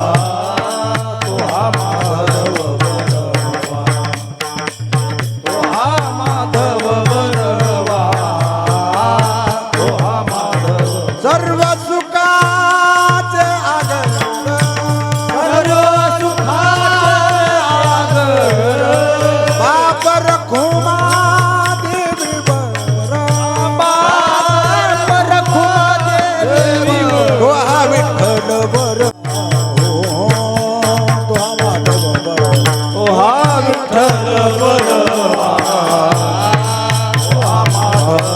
तो हा माधव बरवा, तो हा माधव बरवा, तो हा माधव सर्व सुखाचे आगर, सर्व सुखाचे आगर, बाप रखुमा देवी बर, बाप रखुमा देवी बर. तो हा विठ्ठल बर, तो हा माधव बर, तो हा विठ्ठल बरवा, तो हा माधव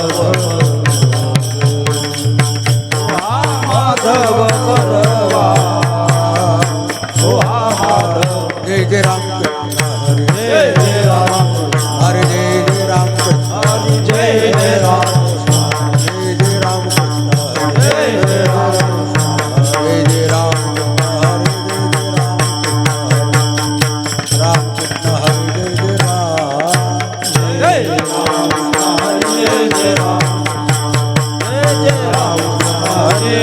माधव बरवा, तो हा माधव. जय जय राम कृष्ण हरे, जय जय राम, हरे जय जय राम कृष्ण, हरी जय जय राम, जय जय राम कृष्ण हरे, जय जय राम, जय जय राम कृष्ण हरे, जय जय राम कृष्ण हरे, राम कृष्ण हरे, जय जय राम. जय जय राम, जय जय राम, हरे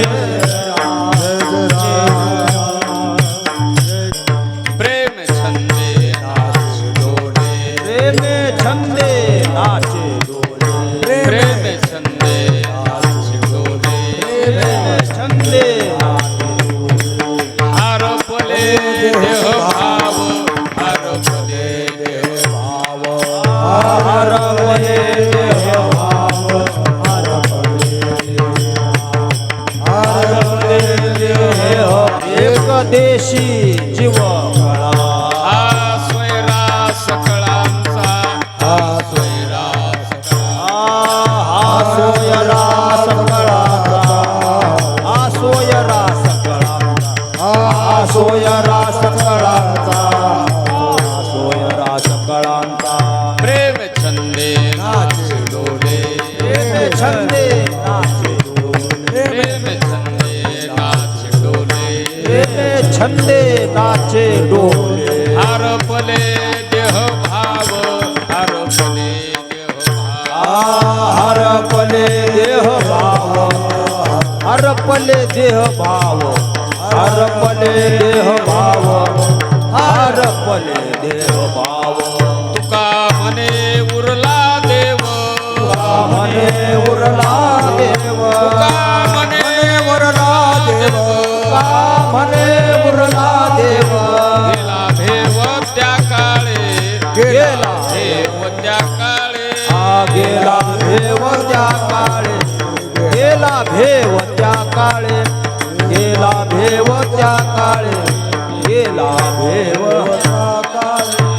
प्रेम छंदे नाच डोले, प्रेम छंदे नाचे डोले, प्रेम छंदे नाच डोले, प्रेम छंदे नाचे आरोपले देह भाव, आरोपले देह भाव, हरवले देह भाव, हरवले देह एक देशी जीव कळा, हा स्वैरा सकळांचा, हा स्वैरा सकळा, हा सोयरा सकळाचा, हा सोयरा सकळाचा, हा सोयरा सकळाचा, हा सोयरा सकळाचा. प्रेम छंदे नाच डोले, प्रेम छंदे नाचे डोले, प्रेम छंदे नाच डोले, प्रेम छंदे नाचे डोले, आरोपले देह भाव, आरोपले देह भाव, हरपले देह भाव, हरपले देह भाव, हरपले देह भाव, हरपले देह भाव. तुका म्हणे उरला देव, म्हणे उरला देव, तुका म्हणे वरला देव, म्हणे उरला देव, गेला भेव त्या काळे, गेला भेव त्या काळे, हा गेला भेव त्या काळे, गेला भेव त्या काळे, गेला भेव त्या काळे, गेला भेव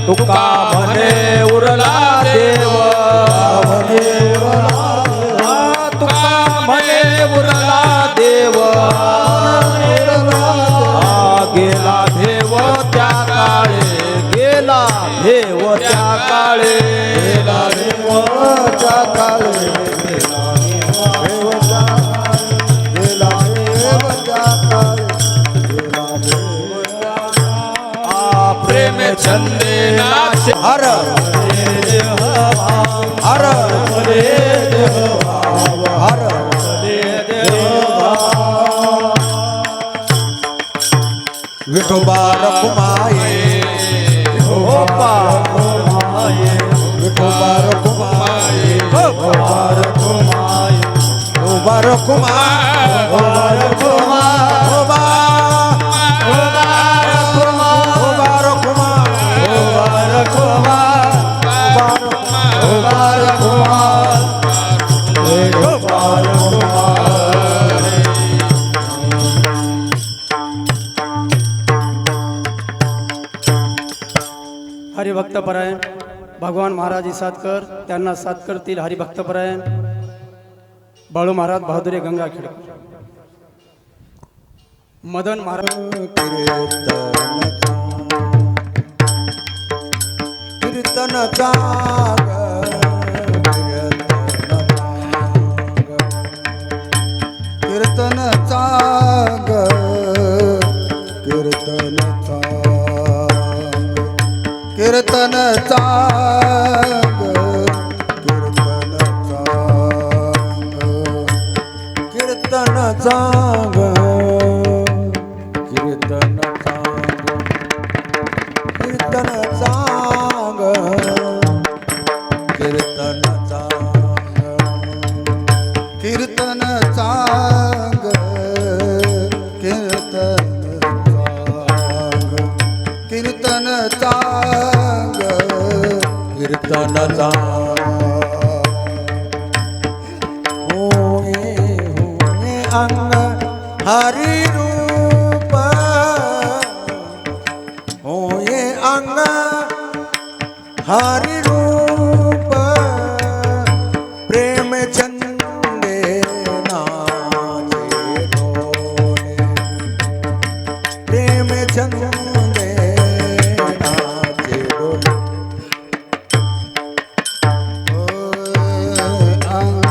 तुका म्हणे उरला देव, हा तुका म्हणे उरला देव, हा गेला भेव त्या काळे, गेला भेव त्या काळे, गेला भेव त्या काळे, प्रेम छंदे नाच हर हर हर विठोबा रखुमाये, विठोबा विठोबा रखुमाये, विठोबा रखुमाई, विठोबा रखुमाये, विठोबा रखुमाई, विठोबा रखुमाये, विठोबा रखुमाई, विठोबा रखुमाई, विठोबा रखुमाई. हरिभक्तपरायण भगवान महाराज सातकर, त्यांना साथ करतील हरिभक्तपरायण बाळू महाराज बहादुरे गंगाखेड, मदन महाराज कीर्तन जाग, कीर्तन जाग, कीर्तन जाग, कीर्तन जाग, कीर्तन जाग, कीर्तन जाग, कीर्तन जाग. कीर्तन चांग कीर्तन होय अंग हरी रूप होय अंग हरी रूप प्रेम चंदे नाचे डोले प्रेम चंदे नाचे डोले अंग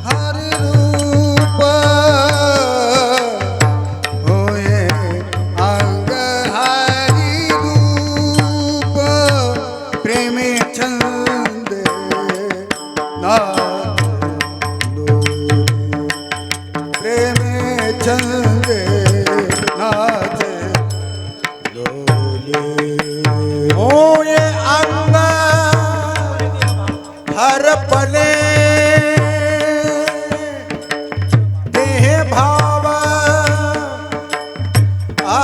हरि रूप होए अंग हरि रूप प्रेम चंदे प्रेम चंदे नाचे डोले होए अंग हर पले देह भाव आ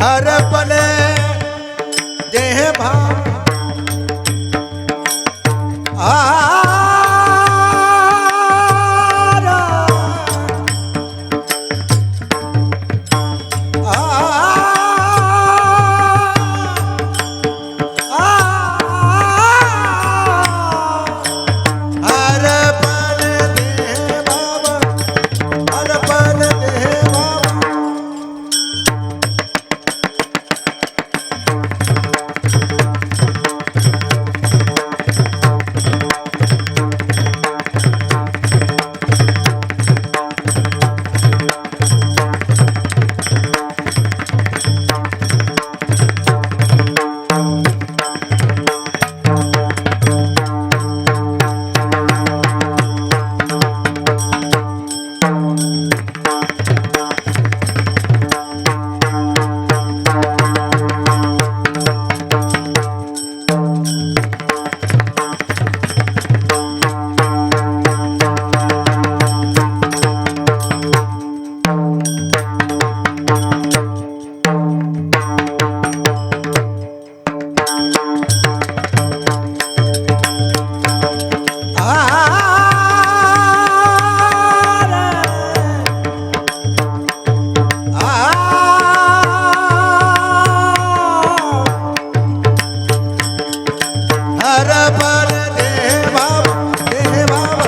हर पले देह भाव हर पल देह भाव हर पल देह भाव हर पल देह भाव देह भाव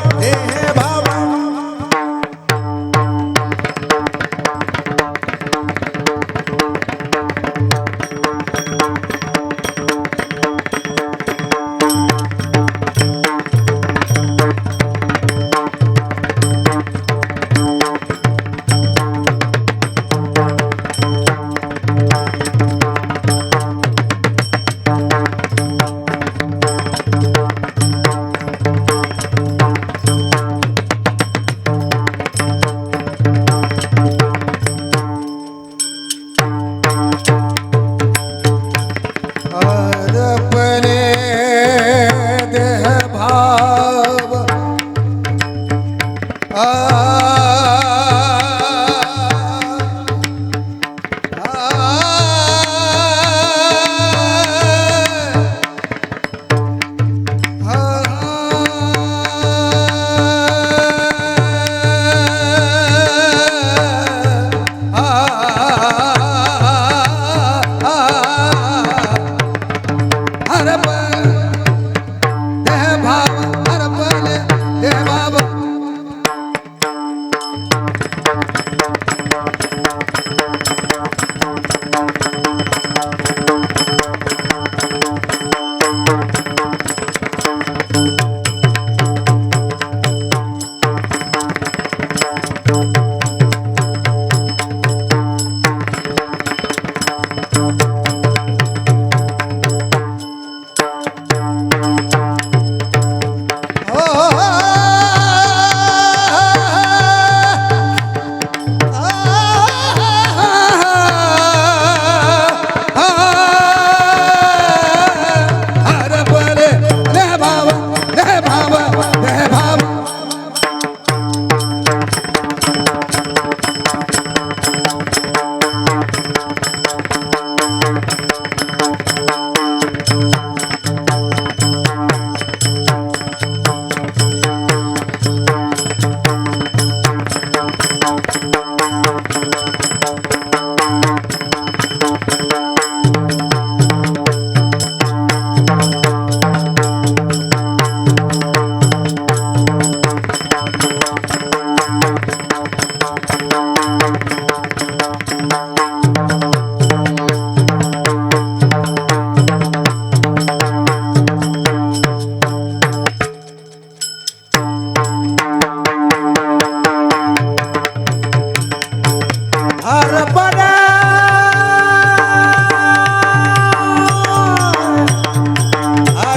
देह भाव हर पले देह भाव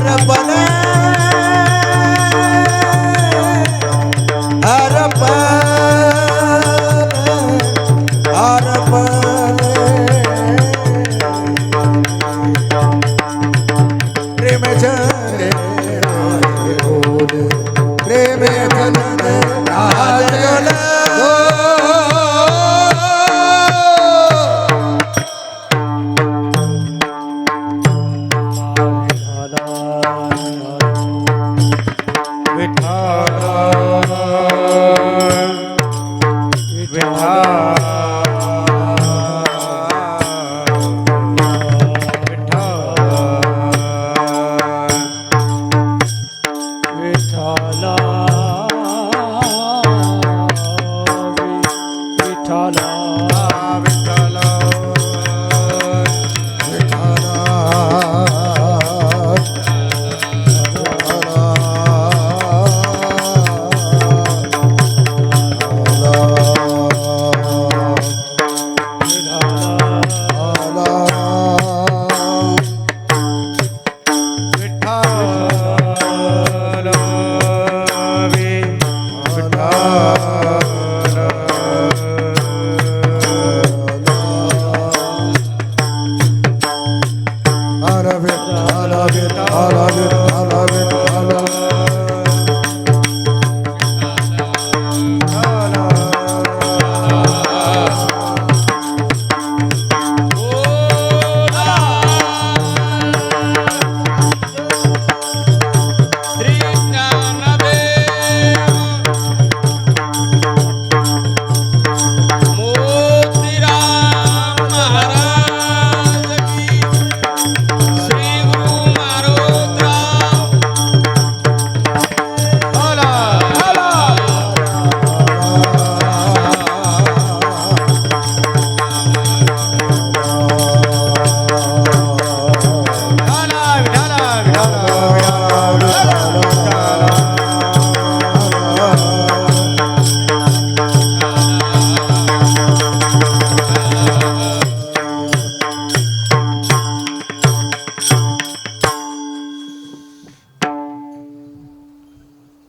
अर्पण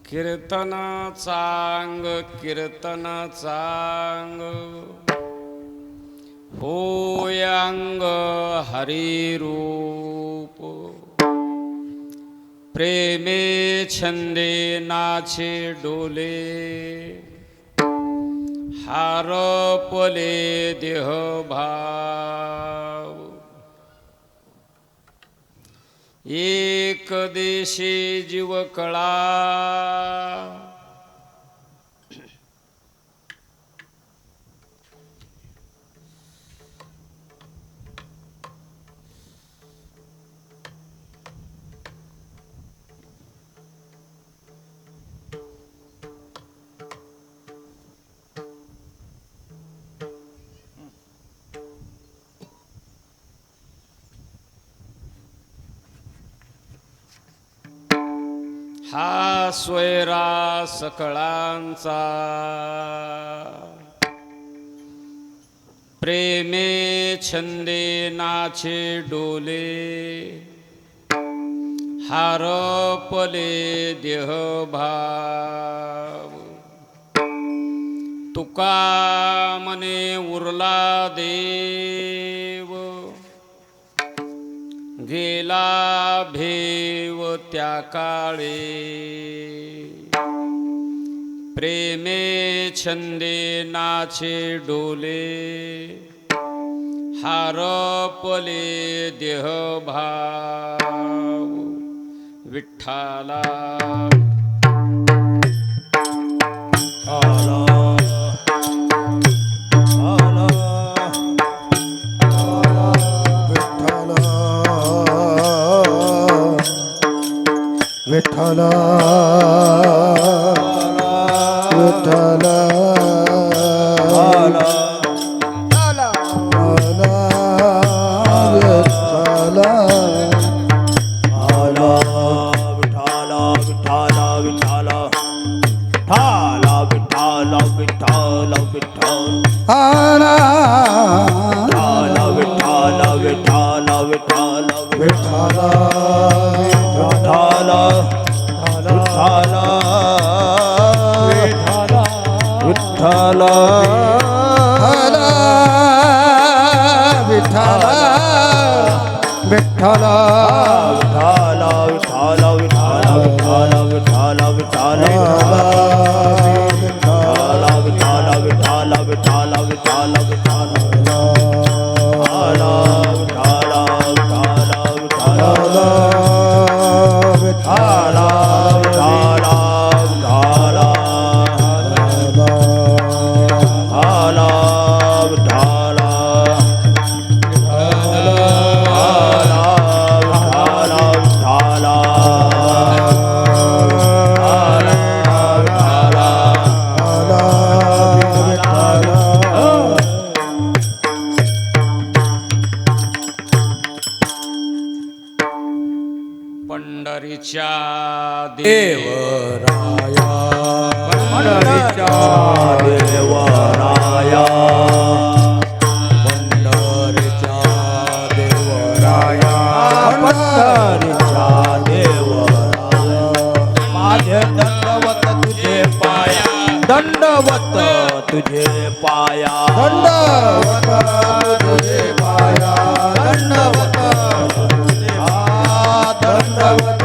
कीर्तन चांग कीर्तन चांग होयांग हरिरूप प्रेमे छंदे नाचे डोले हारपले देह भाव एक देशे जीव कळा हा स्वैरा सकळांचा प्रेमे छंदे नाचे डोले हारपले देह भाव तुका मने उरला देव गेला भेव त्या काळे प्रेमे छंदे नाचे डोले हारपले देह भाव विठ्ठला विठ्ठल विठ्ठल विठ्ठल विठाल विठाल विठाल विठाल विठाल विठाल विठाल विठाल पंढरीच्या देव देवराया पंढरीच्या देवराया पंढरीच्या देवराया पंढरीच्या देवराया माझे दंडवत तुझे पाया दंडवत तुझे पाया दंडवत तुझे पाया दंडवत दंडवत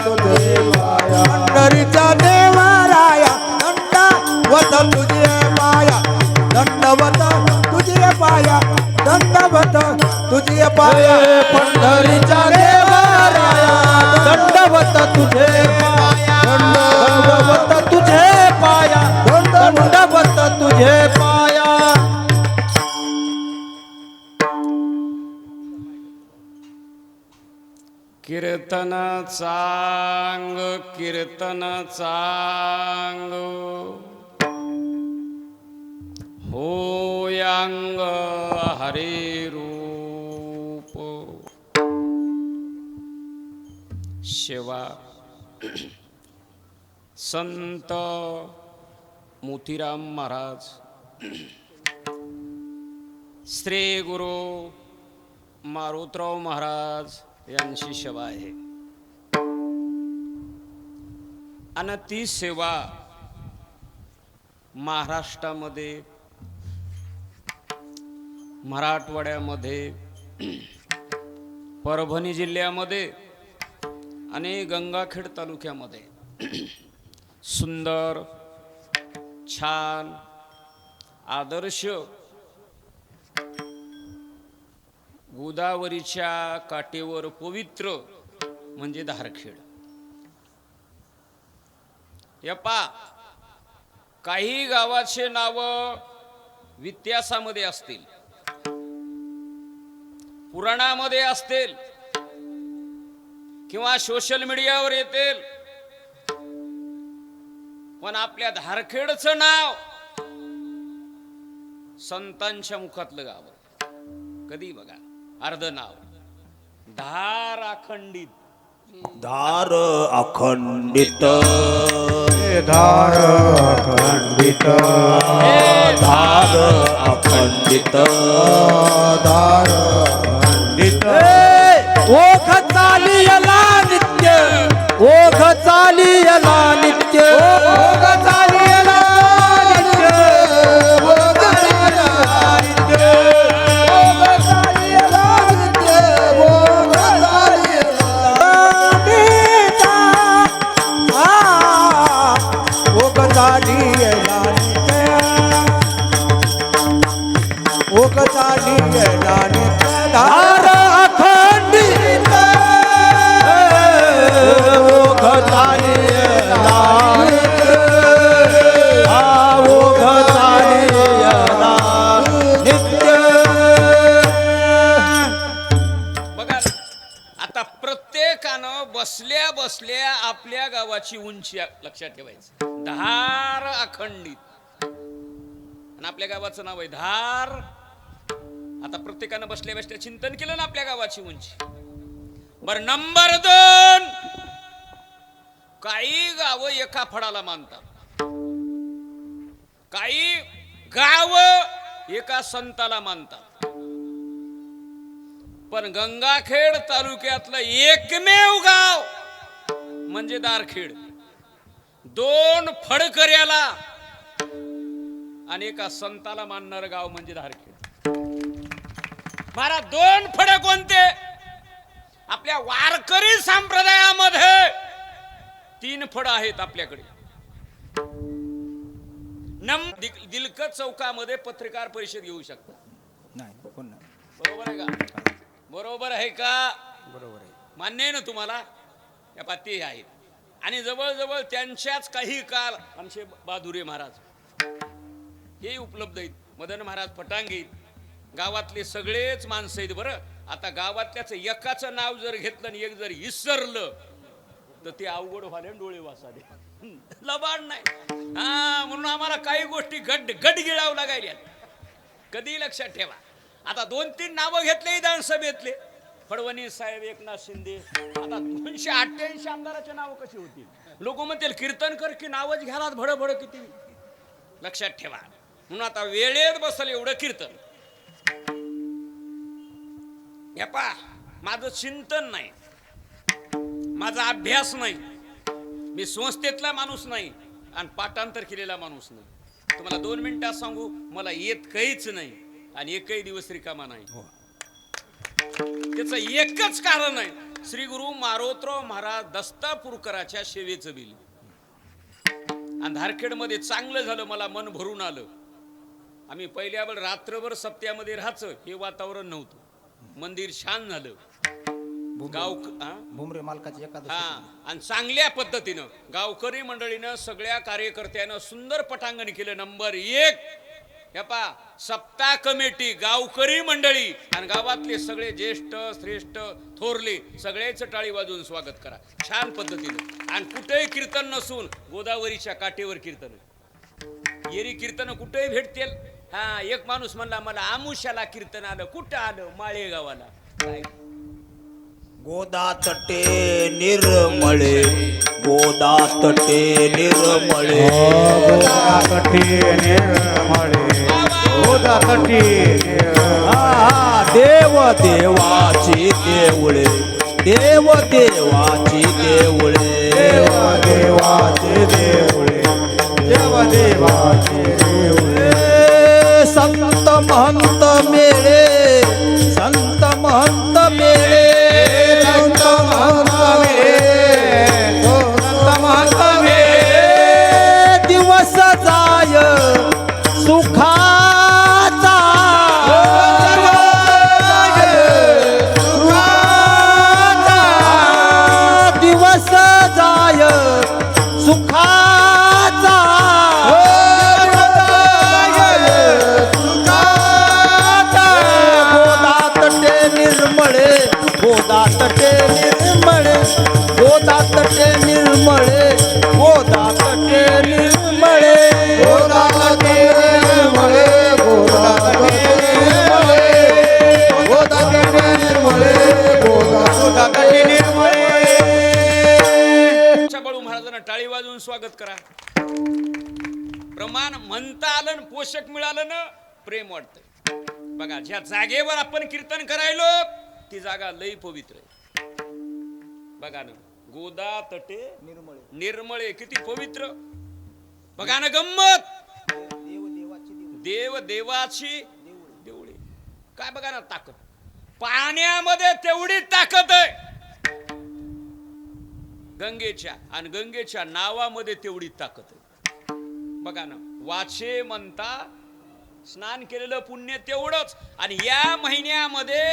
तुझे पाया पंढरीच्या देवराया दंडवत तुझे पाया दंडवत तुझे पाया दंडवत तुझे पाया पंढरीच्या देवराया दंडवत तुझे पाया दंडवत तुझे पाया दंडवत तुझे पाया कीर्तन चांग कीर्तन चांग होयांग हरे रूप शिवा संत मोतीराम महाराज श्री गुरु मारुतराव महाराज यांची सेवा आहे आणि ती सेवा महाराष्ट्रामध्ये मराठवाड्यामध्ये परभणी जिल्ह्यामध्ये आणि गंगाखेड तालुक्यामध्ये सुंदर छान आदर्श गोदावरीच्या काठेवर पवित्र म्हणजे धारखेड. यप्पा काही गावाचे नाव इतिहासामध्ये असतील, पुराणामध्ये असतील किंवा सोशल मीडियावर येतील, पण आपल्या धारखेडचं नाव संतांच्या मुखातलं गाव कधी बघा. अर्ध नाव धार अखंडित धार अखंडित धार अखंडित धार अखंडित धार अखंडित ओघ चालियला नित्य ओघ चालियला नित्य ओघ चालियला नित्य ओघ चालियला नित्य ओघ चालियला नित्य ओघ चालियला नित्य ओघ चालियला नित्य धार अखंडित ओघ चालियला नित्य ओघ चालियला नित्य. बघा आता प्रत्येकानं बसल्या बसल्या आपल्या गावाची उंची लक्षात ठेवायची. धार अखंडित आणि आपल्या गावाचं नाव आहे धार. आता प्रत्येकानं बसल्या बसल्या चिंतन केलं ना आपल्या गावाची उंची. बर नंबर 2, काही गाव एका फळाला मानतात, काही गाव एका संताला मानतात, पण गंगाखेड तालुक्यातलं एकमेव गाव म्हणजे दारखेड. 2 फडकऱ्याला आणि एका संताला मानणारं गाव म्हणजे धारखेड. महाराज 2 फड कोणते? आपल्या वारकरी संप्रदायामध्ये 3 फळं आहेत आपल्याकडे. दिलकत चौकामध्ये पत्रकार परिषद घेऊ शकता. नाही कोण नाही. बरोबर आहे का? बरोबर आहे का? बरोबर आहे. मान्य आहे ना तुम्हाला? या पाती आहेत. आणि जवळजवळ त्यांच्याच काही काळ आमचे बहादुरे महाराज हे उपलब्ध आहेत. मदन महाराज फटांगे, गावातले सगळेच माणसं आहेत. बरं, आता गावातल्याच एकाचं नाव जर घेतलं आणि एक जर विसरलं तर ते अवघड व्हायला डोळे वासाले लबाड नाही. हा, म्हणून आम्हाला काही गोष्टी गट गिळावं लागायल्या. कधी लक्षात ठेवा. आता 2-3 नावं घेतले विधानसभेतले, फडणवीस साहेब, एकनाथ शिंदे. आता 288 आमदाराचे नावं कशी होतील? लोक म्हणतील कीर्तनकर की नावच घ्यालात भडभड किती. लक्षात ठेवा. म्हणून आता वेळेत बसल एवढं कीर्तन. या पा, माझं चिंतन नाही, माझा अभ्यास नाही, मी संस्थेतला माणूस नाही आणि पाठांतर केलेला माणूस नाही. तुम्हाला 2 मिनिटात सांगू, मला येत काहीच नाही आणि एकही दिवस रिकामा नाही. त्याचं एकच कारण आहे, श्री गुरु मारोतराव महाराज दस्तापूरकराच्या सेवेचं बिल. आणि धारखेडमध्ये चांगलं झालं, मला मन भरून आलं. आम्ही पहिल्यावर रात्रभर सप्त्यामध्ये राहायचं, हे वातावरण नव्हतं. मंदिर छान झालं. गाव भुमरे मालकाची एकादशी. हा, आणि चांगल्या पद्धतीनं गावकरी मंडळीनं, सगळ्या कार्यकर्त्यानं सुंदर पटांगण केलं. नंबर 1 हे पा, सप्ताह कमिटी, गावकरी मंडळी आणि गावातले सगळे ज्येष्ठ श्रेष्ठ थोरले सगळ्याच टाळी वाजवून स्वागत करा छान पद्धतीनं. आणि कुठेही कीर्तन नसून गोदावरीच्या काठेवर कीर्तन. येरी कीर्तन कुठेही भेटतील. हा, एक माणूस म्हणला मला आमुष्याला कीर्तन आलं. कुठं आलं? माळेगावाला. काय गोदा तटे निर्मळे, गोदा तटे निर्मळे, गोदा तटी निर्मळे, गोदा तटी देव देवाची देवळे, देव देवाची देवळे, देव देवाचे देवळे, देव देवाचे देवळे. संत महंत मेळे, संत महंत मेळे, संत महंत मेळे, संत महंत मेळे. दिवस जाय सुखाचा, दिवस जाय सुखाचा, गोदा तटे निर्मळे, गोदा तटे निर्मळे, गोदा तटे निर्मळे, गोदा तटे निर्मळे, गोदा तटी निर्मळे, गोदा तटी निर्मळे, गोदा तटी निर्मळे, गोदा तटी निर्मळे. बळू महाराजांना टाळी वाजवून स्वागत करा. प्रमाण म्हणता आलं न पोषक मिळालं ना, प्रेम वाटतं. बघा, ज्या जागेवर आपण कीर्तन करायलो ती जागा लई पवित्र आहे. बघा ना, गोदा तटे निर्मळे, किती पवित्र. बघा ना गंमत. देव देवाची देवळे. काय बघा ना ताकद. पाण्यामध्ये तेवढी ताकद आहे गंगेच्या, आणि गंगेच्या नावामध्ये तेवढी ताकद आहे. बघा ना, वाचे म्हणता स्नान केलेलं पुण्य तेवढंच. आणि या महिन्यामध्ये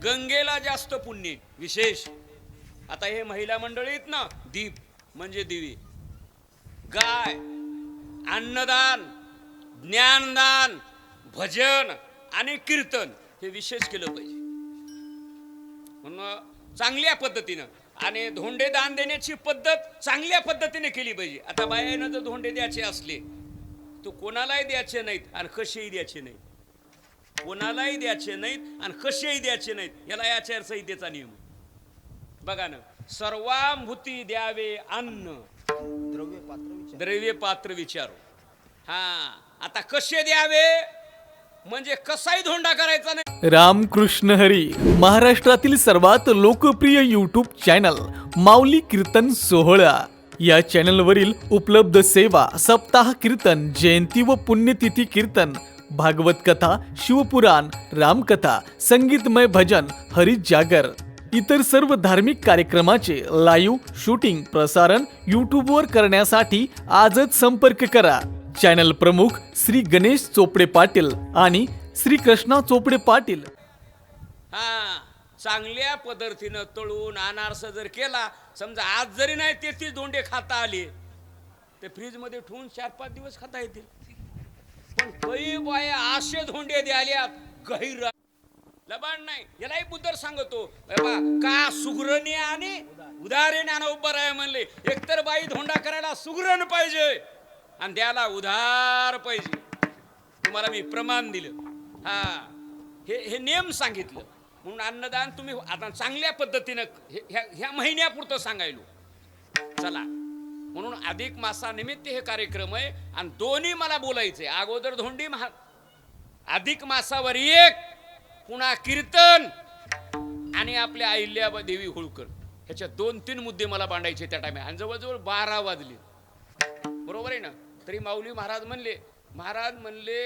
गंगेला जास्त पुण्य विशेष. आता हे महिला मंडळीत ना, दीप म्हणजे दिवे, गाय, अन्नदान, ज्ञानदान, भजन आणि कीर्तन हे विशेष केलं पाहिजे. म्हणून चांगल्या पद्धतीनं आणि धोंडे दान देण्याची पद्धत चांगल्या पद्धतीने केली पाहिजे. आता बायानं जर धोंडे द्यायचे असले तो कोणालाही द्यायचे नाहीत आणि कसेही द्यायचे नाहीत. कोणालाही द्यायचे नाहीत आणि कसेही द्यायचे नाहीत. याला आचारसंहितेचा नियम. बघा ना, सर्वांभूती द्यावे अन्न, द्रव्य पात्र विचारू. हा, आता कसे द्यावे म्हणजे कसाही धोंडा करायचा नाही. रामकृष्ण हरी, महाराष्ट्रातील सर्वात लोकप्रिय यूट्यूब चॅनल माऊली कीर्तन सोहळा. या चॅनलवरील उपलब्ध सेवा सप्ताह कीर्तन, जयंती व पुण्यतिथी कीर्तन, भागवत कथा, शिवपुराण, रामकथा, संगीतमय भजन, हरिजागर, इतर सर्व धार्मिक कार्यक्रमाचे लाईव्ह शूटिंग प्रसारण यूट्यूबवर करण्यासाठी आजच संपर्क करा. चॅनल प्रमुख श्री गणेश चोपडे पाटील आणि श्री कृष्णा चोपडे पाटील. हा, चांगल्या पद्धतीनं तळून अनारसा जर केला, समजा आज जरी नाही 33 धोंडे खाता आले ते फ्रीज मध्ये ठेवून 4-5 दिवस खाता येतील. पण काही बाया असे धोंडे द्याल्यात गैर लबाड नाही. यालाही बुद्ध सांगतो बाबा का सुगरणी आणि उदाहरण आणि उभं राहा म्हणले. एकतर बाई धोंडा करायला सुगरण पाहिजे आणि द्याला उधार पाहिजे. तुम्हाला मी प्रमाण दिलं. हा, हे नियम सांगितलं म्हणून अन्नदान तुम्ही आता चांगल्या पद्धतीनं ह्या महिन्यापुरतं सांगायलो. चला, म्हणून अधिक मासानिमित्त हे कार्यक्रम आहे आणि दोन्ही मला बोलायचे. अगोदर धोंडी अधिक मासावर एक, पुन्हा कीर्तन आणि आपल्या अहिल्या देवी होळकर, ह्याच्या 2-3 मुद्दे मला मांडायचे त्या टाइम. आणि जवळजवळ 12 वाजले. बरोबर आहे ना. तरी माऊली महाराज म्हणले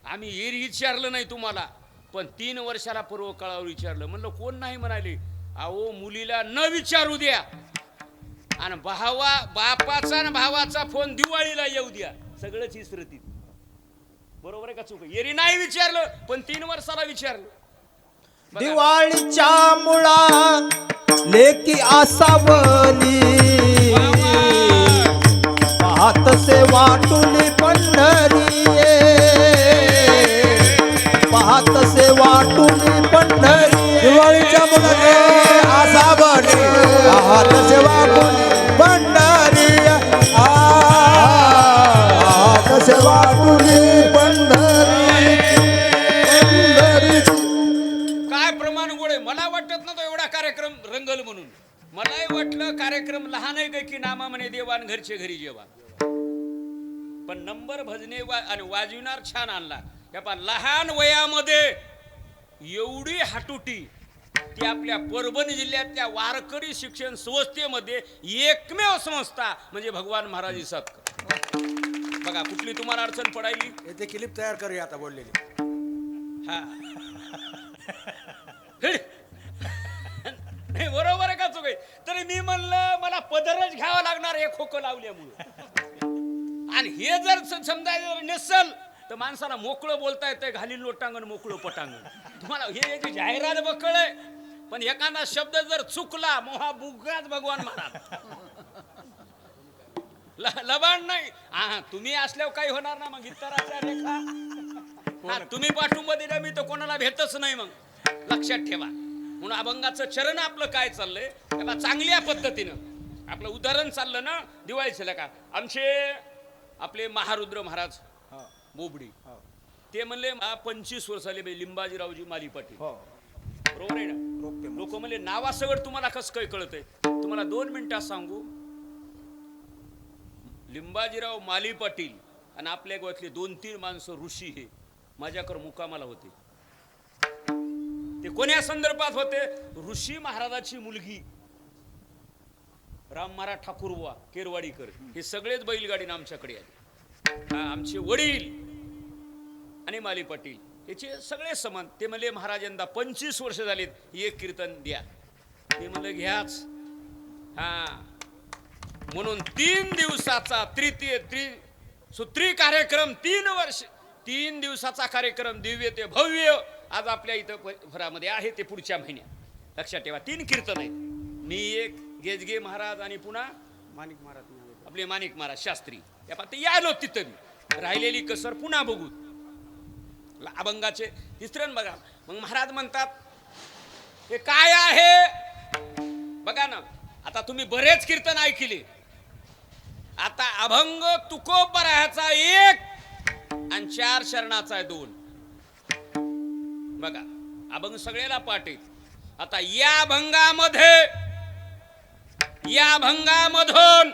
आम्ही एरी विचारलं नाही तुम्हाला, पण 3 वर्षाला पूर्व काळावर विचारलं. म्हणलं कोण नाही म्हणाले. अहो मुलीला न विचारू द्या आणि बापाचा आणि भावाचा फोन दिवाळीला येऊ द्या, सगळंच इसरतीत. बरोबर आहे का चूक? एरी नाही विचारलं पण 3 वर्षाला विचारलं. दिवाळीच्या मुळा लेकी आसावली, पाहतसे वाटुली पंढरी, पाहतसे वाटुली पंढरी. दिवाळीच्या मुळा आसावली, पाहतसे वाटुली पंढरी, पाहतसे वाटुली पंढरी. काय प्रमाण गोळे. मला वाटत ना तो एवढा कार्यक्रम रंगल म्हणून. मलाही वाटलं कार्यक्रम लहान आहे की नामा म्हणे देवान घरचे घरी जेवा. पण नंबर भजने आणि वाजविणार छान आणला. लहान वयामध्ये एवढी हाटुटी ती आपल्या परभणी जिल्ह्यातल्या वारकरी शिक्षण संस्थेमध्ये एकमेव संस्था म्हणजे भगवान महाराज सातकर. बघा कुठली तुम्हाला अडचण पडायली. येथे क्लिप तयार करूया आता बोललेली. हा नाही, बरोबर आहे का चुक आहे. तरी मी म्हणलं मला पदरच घ्यावा लागणार हे खोकं लावल्यामुळे. आणि हे जर समजा नसेल तर माणसाला मोकळं बोलता येतंय. घालील लोटांगण मोकळं पटांगण. तुम्हाला हे याची जाहिरात बकळ आहे. पण एखादा शब्द जर चुकला मोहा बुगाच भगवान महाराज. लबाड नाही. हा, तुम्ही असल्यावर काही होणार ना. मग इतराच्या रेखा तुम्ही पाठवून दिला मी तर कोणाला भेटच नाही. मग लक्षात ठेवा. म्हणून अभंगाचं चरण आपलं काय चाललंय तेव्हा चांगल्या पद्धतीनं आपलं उदाहरण चाललं ना. दिवाळीचं का आपले महारुद्र महाराज बोबडी ते म्हणले 25 वर्षाले लिंबाजीरावजी माली पाटील. बरोबर आहे ना. लोक म्हणले नावासगट तुम्हाला कसं काय कळतंय. तुम्हाला 2 मिनिटात सांगू. लिंबाजीराव माली पाटील आणि आपल्या गावातले 2-3 माणसं ऋषी हे माझ्याकडे मुकामाला होते. ते कोण्या संदर्भात होते. ऋषी महाराजाची मुलगी राम महाराज ठाकूरबुवा केरवाडीकर हे सगळेच बैलगाडीने आमच्याकडे आले. आमचे वडील आणि माली पाटील याचे सगळे समान. ते म्हणले महाराज यंदा 25 वर्ष झालेत, एक कीर्तन द्या. ते म्हणलं घ्याच. हा, म्हणून 3 दिवसाचा त्रिसूत्री कार्यक्रम 3 दिवसाचा कार्यक्रम दिव्य ते भव्य आज आपल्या इथं भरामध्ये आहे. ते पुढच्या महिन्यात लक्षात ठेवा. 3 कीर्तन आहेत. मी एक, गेजगे महाराज आणि पुन्हा माणिक महाराज आपले माणिक महाराज शास्त्री. यालो तिथं मी राहिलेली कसर पुन्हा बघू. अभंगाचे तिसरं बघा. मग महाराज म्हणतात हे काय आहे बघा ना. आता तुम्ही बरेच कीर्तन ऐकले. आता अभंग तुकोबरायाचा 1 आणि 4 शरणाचा 2. बघा अभंग सगळ्याला पाठ आहेत. आता या भंगामधून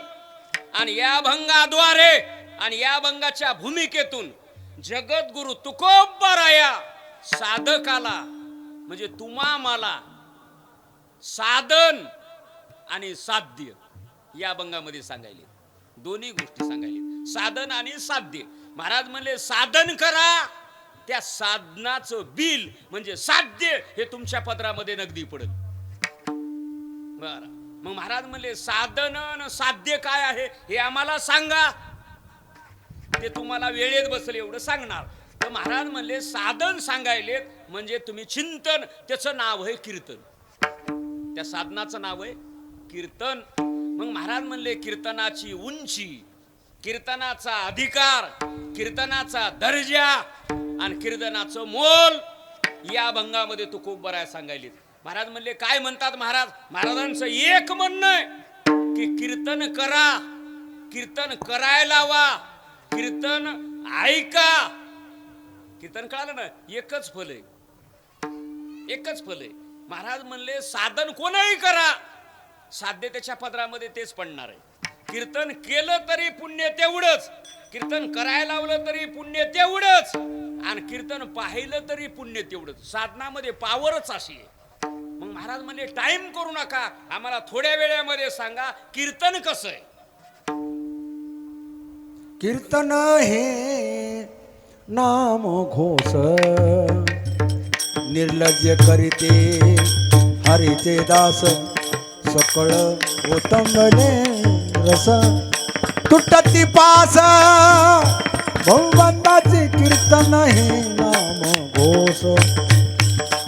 आणि या भंगाद्वारे आणि या भंगाच्या भूमिकेतून जगद्गुरु तुकोबराया साधकाला म्हणजे तुम्हा मला साधन आणि साध्य या भंगामध्ये सांगायले. दोन्ही गोष्टी सांगायले. साधन आणि साध्य. महाराज म्हणले साधन करा, त्या साधनाचं बिल म्हणजे साध्य हे तुमच्या पदरामध्ये नगदी पडेल. बर मग महाराज म्हणले साधन न साध्य काय आहे हे आम्हाला सांगा. ते तुम्हाला वेळेत बसले एवढं सांगणार. तर महाराज म्हणले साधन सांगायले म्हणजे तुम्ही चिंतन, त्याचं नाव आहे कीर्तन. त्या साधनाचं नाव आहे कीर्तन. मग महाराज म्हणले कीर्तनाची उंची, कीर्तनाचा अधिकार, कीर्तनाचा दर्जा आणि कीर्तनाचं मोल या भंगामध्ये तू खूप बरं सांगायले. महाराज म्हणले काय म्हणतात महाराज? महाराजांचं एक म्हणणं आहे की कीर्तन करा, कीर्तन करायला वा, कीर्तन ऐका. कीर्तन कळालं ना, एकच फल आहे, एकच फल आहे. महाराज म्हणले साधन कोणीही करा, साध्य त्याच्या पदरामध्ये तेच पडणार आहे. कीर्तन केलं तरी पुण्य तेवढंच, कीर्तन करायला लावलं तरी पुण्य तेवढंच, आणि कीर्तन पाहिलं तरी पुण्य तेवढंच. साधनामध्ये पावरच अशी आहे. मग महाराज म्हणले टाइम करू नका, आम्हाला थोड्या वेळामध्ये सांगा कीर्तन कसं आहे. कीर्तन हे नाम घोष निर्लज्ज करीते हरीचे दास सकळ ओतंगले रस तुटती पास बहुबंदाचे कीर्तन हे नाम घोष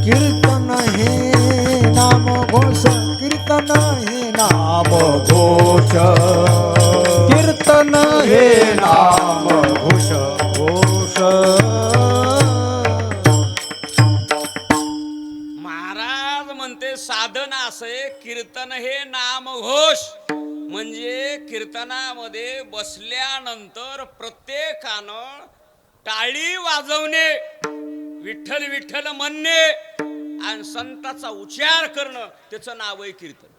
कीर्तन हे नाम घोष कीर्तन हे नाम घोष कीर्तन हे नाम घोष घोष महाराज म्हणते साधन असे कीर्तन हे नामघोष, म्हणजे कीर्तनामध्ये बसल्यानंतर प्रत्येकानं टाळी वाजवणे, विठ्ठल विठ्ठल म्हणणे आणि संताचा उच्चार करणं, त्याचं नाव आहे कीर्तन.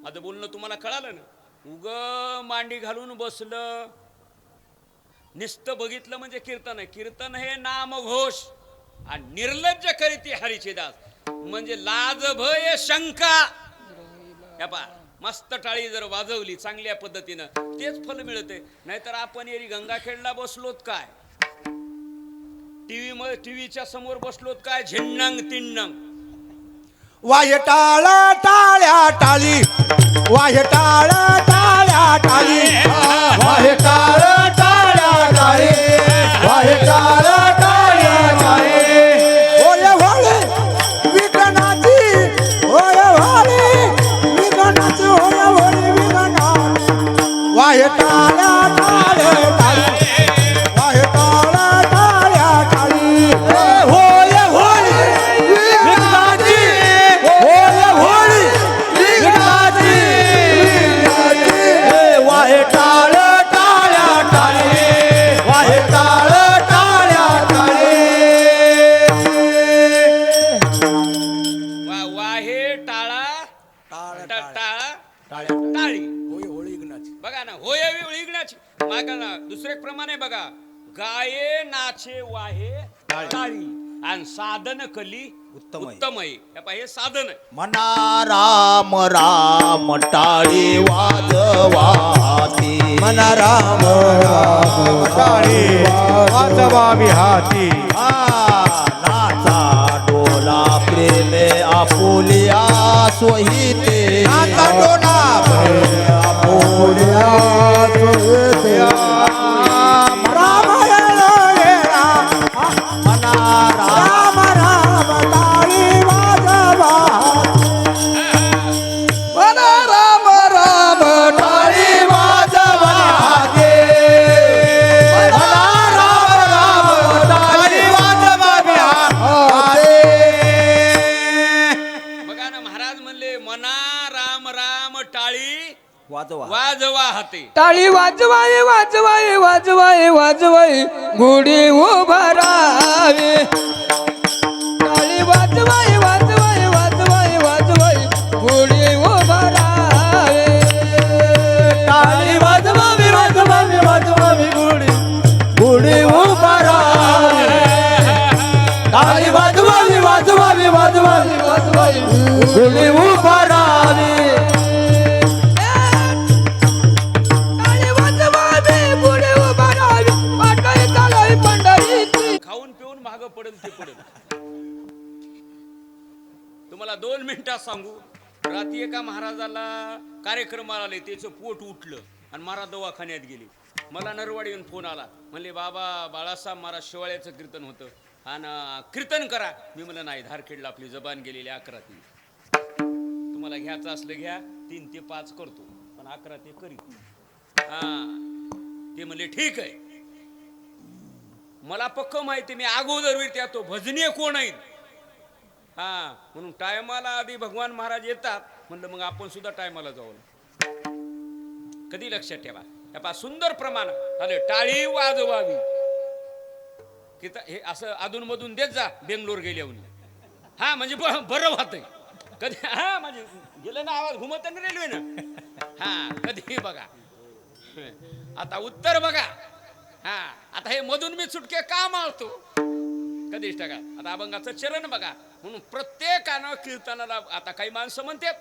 माझं बोलणं तुम्हाला कळालं ना? उग मांडी घालून बसलं नुसतं बघितलं म्हणजे कीर्तन आहे. कीर्तन हे नामघोष आणि निर्लज्ज करीती हरीचे दास, म्हणजे लाज भय शंका. या पा मस्त टाळी जर वाजवली चांगल्या पद्धतीनं तेच फल मिळते. नाहीतर आपण एरी गंगाखेडला बसलोत काय, टीव्हीच्या समोर बसलोत काय, झिन्नंग तिन्नंग. वाह्य टाळा टाळ्या टाळी वाह्य टाळा टाळ्या टाळी वाहे टाळ टाळ्या टाळे, वाहे टाळ टाळ्या टाळे. होय व्हाळे विघ्नाची होय व्हाळे विघ्नाची होय व्हाळे विघ्नाची वाह्य टाळ्या टाळ्या टाळी वाह्य टाळा टाळ्या टाळी होय होळी विघ्नाची, होय होळी विघ्नाची. वाहे टाळ टाळ्या टाळे, वाहे टाळ टाळ्या टाळे. वाहे टाळा टाळी. बघा ना, होय विघ्नाची. मागा ना दुसरे प्रमाणे बघा, गाये नाचे वाहे टाळी आणि साधन कली उत्तम आहे. हे साधन आहे. मना राम राम टाळी वाजवाती, मना राम राम टाळी वाजवावी हाती. नाचा डोला प्रेमे आपुलिया सोहिते, नाचा डोला आपुलिया सोहिते. रामायण येळा मना राम राम राम टाळी वाजवा मना राम राम टाळी वाजवाते. मना राम राम टाळी वाजवावी हाते. बघा ना, महाराज म्हणले मना राम राम टाळी वाजवा हाते. टाळी वाजवाय वाजवाय वाजवाय वाजवाय गुढी उभारावे. टाळी वाजवाय वाजवाय वाजवाय वाजवाय गुढी उभारावे. टाळी वाजवावी वाजवावी वाजवावी गुढी गुढी उभारावे. टाळी वाजवावी वाजवावी वाजवावी वाजवावी गुढी उभारावी. टाळी वाजवावी गुढी उभारावी. पाटाई चालावी पंढरीची. खाऊन पिऊन मागं पडेल ते पडेल. तुम्हाला 2 मिनिटात सांगू, रात्री एका महाराजाला कार्यक्रमाला आले, त्याचं पोट उठलं आणि महाराज दवाखान्यात गेले. मला नरवाडी येऊन फोन आला, म्हणले बाबा बाळासाहेब महाराज शिवाळ्याचं कीर्तन होतं आणि कीर्तन करा. मी म्हणलं नाही, धारखेडला आपली जबान गेलेली 11 ते. तुम्हाला घ्यायचं असलं घ्या, 3 ते 5 करतो, पण 11 ते करीत. हा, ते म्हणले ठीक आहे. मला पक्क माहिती, मी अगोदर येतो भजनीय कोण आहेत. हा, म्हणून टायमाला आधी भगवान महाराज येतात. म्हणलं मग आपण सुद्धा टायमाला जाऊ. कधी लक्षात ठेवा, या सुंदर प्रमाण आले, टाळी वाजवावी. की हे असं अधूनमधून देत जा बेंगलोर गेल्याहून. हा म्हणजे बरं वाटतंय कधी. हा म्हणजे गेलं ना आवाज घुमत ना रेल्वे ना. हा कधी बघा. आता उत्तर बघा. हा आता हे मधून मी सुटके का मारतो कधीच टाका. आता अभंगाचं चरण बघा. म्हणून प्रत्येकानं कीर्तनाला, आता काही माणसं म्हणतात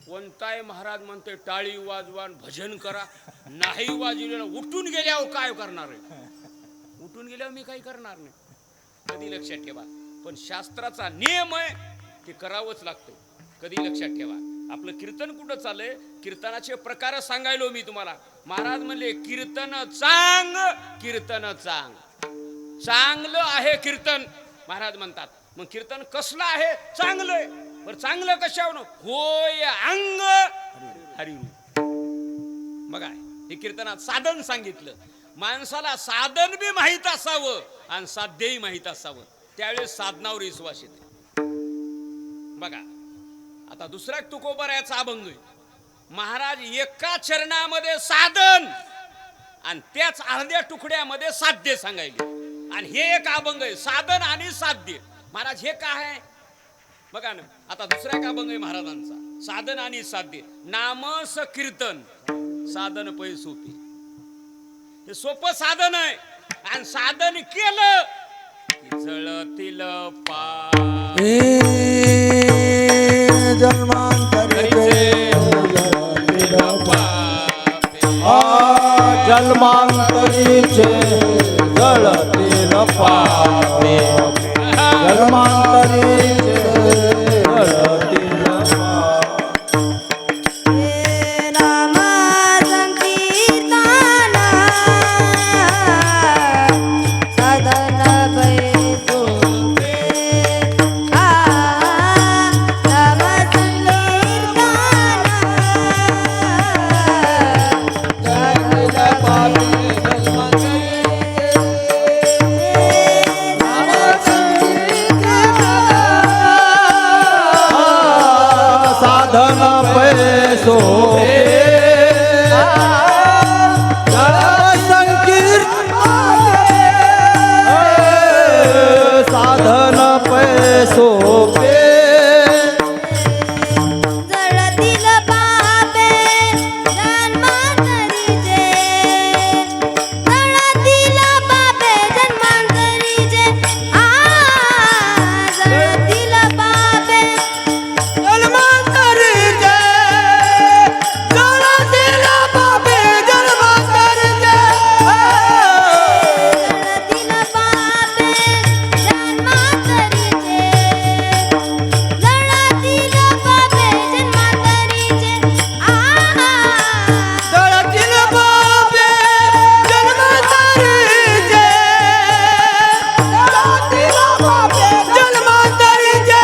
कोणताही महाराज म्हणते टाळी वाजवा भजन करा, नाही वाजवलेलं उठून गेल्यावर काय करणार आहे. उठून गेल्यावर मी काही करणार नाही. कधी लक्षात ठेवा, पण शास्त्राचा नियम आहे ते करावंच लागतं. कधी लक्षात ठेवा. आपलं कीर्तन कुठं चाललंय, कीर्तनाचे प्रकार सांगायलो मी तुम्हाला. महाराज म्हणले कीर्तन चांग, कीर्तन चांग. चांगलं आहे कीर्तन महाराज म्हणतात. मग कीर्तन कसलं आहे, चांगलं आहे. बरं चांगलं कशावर, होय अंग हरिरूप. बघा हे कीर्तनात साधन सांगितलं. माणसाला साधन बी माहीत असावं आणि साध्यही माहीत असावं, त्यावेळेस साधनावर विश्वास येते. बघा आता दुसरा तुकोबरायाचा अभंग आहे. महाराज एका चरणामध्ये साधन आणि त्याच अर्ध्या तुकड्यामध्ये साध्य सांगायले. आणि हे एक अभंग आहे, साधन आणि साध्य. महाराज हे काय आहे बघा ना. आता दुसरा एक अभंग आहे महाराजांचा, साधन आणि साध्य. नामस कीर्तन साधन पै सोपे. हे सोपं साधन आहे आणि साधन केलं की जळतील पाय. जन्मांतरीचे जन्मांतरीचे जळतील पापे. जन्मांतरीचे जळतील नाम संकीर्तन साधन भय सोपे. नाम संकीर्तन साधन पैसो साधन पैसो जळतील पापे जन्मांतरीचे. जळतील पापे जन्मांतरीचे. जळतील पापे जन्मांतरीचे. जळतील पापे जन्मांतरीचे. जळतील पापे जन्मांतरीचे. जळतील पापे जन्मांतरीचे. जळतील पापे जन्मांतरीचे. जळतील पापे जन्मांतरीचे.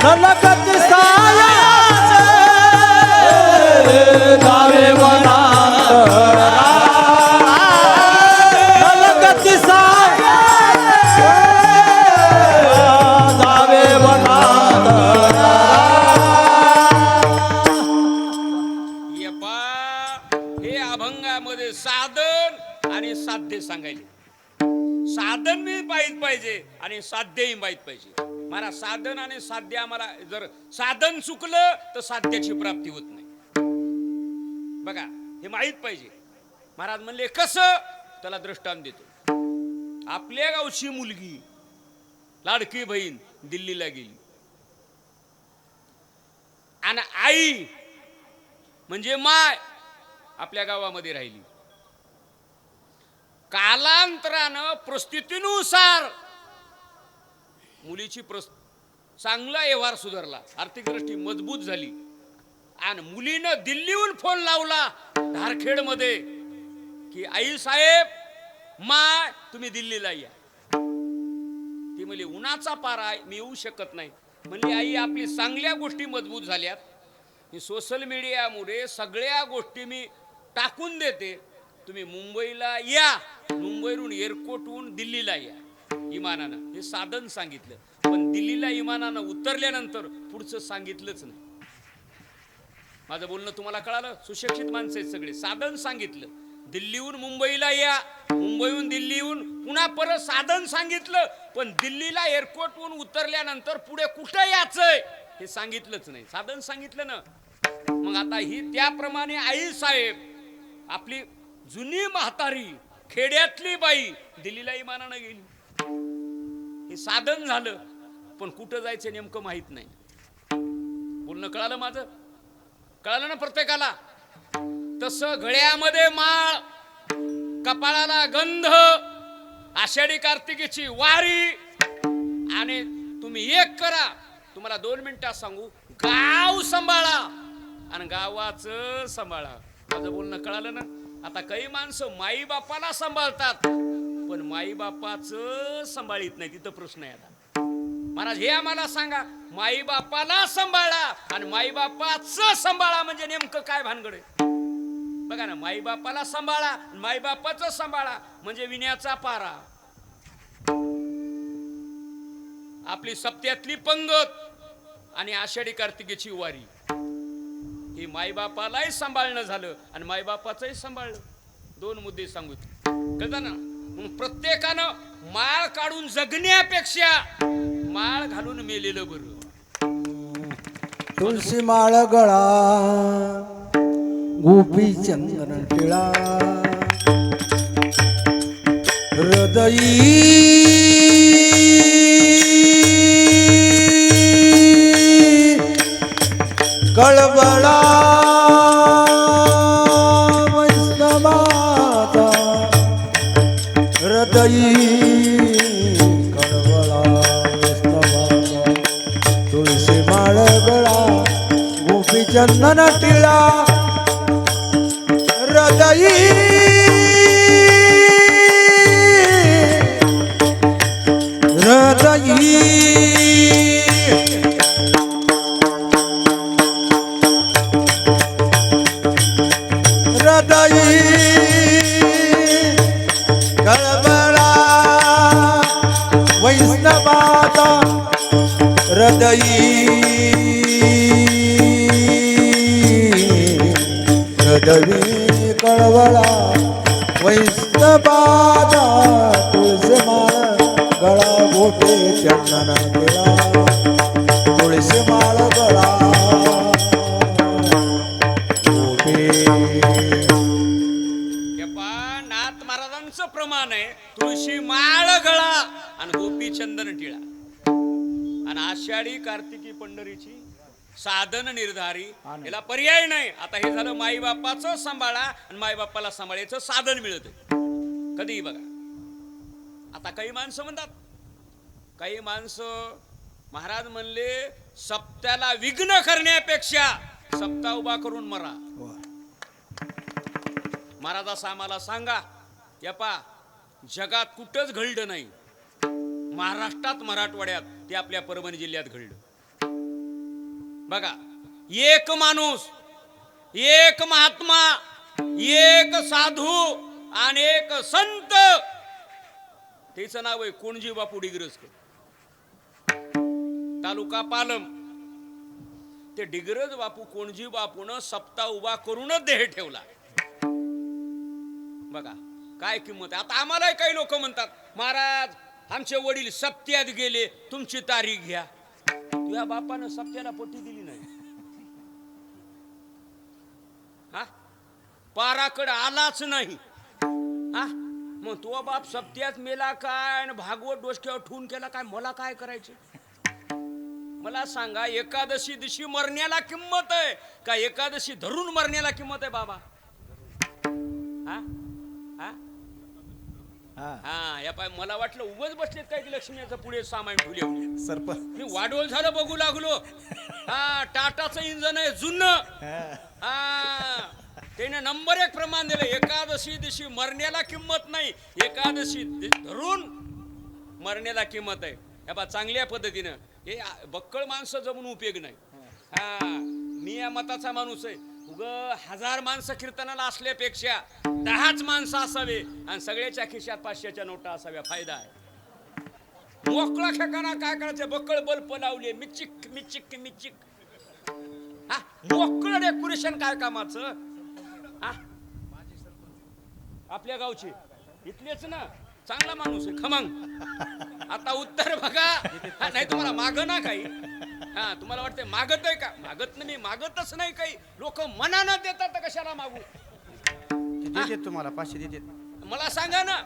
नलगती सायाचे जावे वनांतरा. नलगती सायाचे जावे वनांतरा. येपा हे अभंगामध्ये साधन आणि साध्य सांगायले. साधन बी माहित पाहिजे आणि साध्यही माहित पाहिजे. मला साधन आणि साध्य, आम्हाला जर साधन चुकलं तर साध्याची प्राप्ती होत नाही. बघा हे माहित पाहिजे. महाराज म्हणले कसं, त्याला दृष्टांत देतो. आपल्या गावची मुलगी लाडकी बहीण दिल्लीला गेली. आणि आई म्हणजे माय आपल्या गावामध्ये राहिली. कालांतरानं परिस्थितीनुसार मुलीची चांगला व्यवहार सुधारला, आर्थिक दृष्टी मजबूत झाली. आणि मुलीनं दिल्लीहून फोन लावला धारखेडमध्ये की आई साहेब माय तुम्ही दिल्लीला या. ती म्हणली उन्हाचा पारा आहे मी येऊ शकत नाही. म्हणली आई आपली चांगल्या गोष्टी मजबूत झाल्यात, मी सोशल मीडियामुळे सगळ्या गोष्टी मी टाकून देते, तुम्ही मुंबईला या, मुंबईवरून एअरपोर्टहून दिल्लीला या विमानानं. हे साधन सांगितलं, पण दिल्लीला विमानानं उतरल्यानंतर पुढचं सांगितलंच नाही. माझं बोलणं तुम्हाला कळालं? सुशिक्षित माणसं आहेत सगळे. साधन सांगितलं, दिल्लीहून मुंबईला या, मुंबईहून दिल्लीहून पुन्हा परत साधन सांगितलं, पण दिल्लीला एअरपोर्टहून उतरल्यानंतर पुढे कुठं यायचंय हे सांगितलंच नाही. साधन सांगितलं ना. मग आता ही त्याप्रमाणे आई साहेब आपली जुनी म्हातारी खेड्यातली बाई दिल्लीला विमानानं गेली. हे साधन झालं, पण कुठं जायचं नेमकं माहित नाही. बोलणं कळालं माझं? कळालं ना प्रत्येकाला? तसं गळ्यामध्ये माळ, कपाळाला गंध, आषाढी कार्तिकीची वारी. आणि तुम्ही एक करा, तुम्हाला 2 मिनिटात सांगू, गाव सांभाळा आणि गावाचं सांभाळा. माझं बोलणं कळालं ना? आता काही माणसं माई बापाला सांभाळतात, पण माई बापाचं सांभाळीत नाही. तिथं प्रश्न आहे. आता महाराज हे आम्हाला सांगा, माई बापाला सांभाळा आणि माई बापाचं सांभाळा म्हणजे नेमकं काय भानगड आहे? बघा ना, माई बापाला सांभाळा, माई बापाचं सांभाळा म्हणजे विण्याचा पारा. आपली सप्त्यातली पंगत आणि आषाढी कार्तिकीची वारी, ही माईबापालाही सांभाळणं झालं आणि माईबापाचंही सांभाळलं. 2 मुद्दे सांगू कळतं ना. म्हणून प्रत्येकानं माळ काढून जगण्यापेक्षा माळ घालून मेलेलं बरं. तुळशी माळ गळा गोपी चंदन टिळा हृदयी कळबळा वैष्णवाचा हृदयी कळबळा वैष्णवाचा तुळशी माळ गळा गोपी चंदन टिळा हृदयी हृदयी हृदयी कळबळा वैष्णवाचा हृदयी हृदयी कळबळा वैष्णवाचा तुळशी माळ गळा गोपी चंदन टिळा तुळशी माळ गळा नाथ महाराजांचं प्रमाण आहे, तुळशी माळ गळा आणि गोपी चंदन टिळा. आणि आषाढी कार्तिकी पंढरीची साधन निर्धारी, याला पर्याय नाही. आता हे झालं माईबापाचं सांभाळा आणि माईबापाला सांभाळायचं साधन मिळत कधीही. बघा आता काही माणसं म्हणतात, काही माणसं महाराज म्हणले सप्त्याला विघ्न करण्यापेक्षा सप्ताह उभा करून मरा. महाराज असं आम्हाला सांगा, यपा जगात कुठंच घडलं नाही, महाराष्ट्रात मराठवाड्यात ते आपल्या परभणी जिल्ह्यात घडलं. बघा एक माणूस, एक महात्मा, एक साधू आणि एक संत, त्याचं नाव आहे कोणजी बापू डिग्रजकर, तालुका पालम. ते डिग्रज बापू कोणजी बापून सप्ताह उभा करूनच देह ठेवला. बघा काय किंमत आहे. आता आम्हालाही काही लोक म्हणतात, महाराज आमचे वडील सप्त्यात गेले, तुमची तारीख घ्या. तुझ्या बापानं सप्त्याला पट्टी दिली नाही, हा पाराकडे आलाच नाही. हा मग तो बाप सप्त्यात मेला काय आणि भागवत डोसक्यावर ठेवून केला काय, मला काय करायचे? मला सांगा एकादशी दिवशी मरण्याला किंमत आहे का एकादशी धरून मरण्याला किंमत आहे बाबा? हा हा हा, या पाय मला वाटलं उगाच बसलेत काय की लक्ष्मीचं पुढे सामान ठेवले. सरपंच मी वाढवल झालं बघू लागलो. हा टाटाचं इंजन आहे जुनं. हा त्याने नंबर 1 प्रमाण दिलं. एकादशी दिवशी मरण्याला किंमत नाही, एकादशी धरून मरण्याला किंमत आहे. या बा चांगल्या पद्धतीनं हे बक्कळ माणसं जमून उपयोग नाही. हा मी या मताचा माणूस आहे. उग 1000 माणसं कीर्तनाला असल्यापेक्षा 10च माणसं असावे आणि सगळ्याच्या खिशात 500च्या नोटा असाव्या, फायदा आहे. मोकळा खेकाना काय करायचं, बक्कळ बल्ब लावले मिचिक मिचिक मिचिक. हा मोकळं डेकोरेशन काय कामाचं? हा आपल्या गावचे इथलेच ना, चांगला माणूस आहे खमंग. आता उत्तर बघा. नाही तुम्हाला माग ना काही. हा तुम्हाला वाटतं मागत आहे का? मागत नाही, मी मागतच नाही काही. लोक मनानं देतात तर कशाला मागू? देते तुम्हाला 500 देते. मला सांगा ना.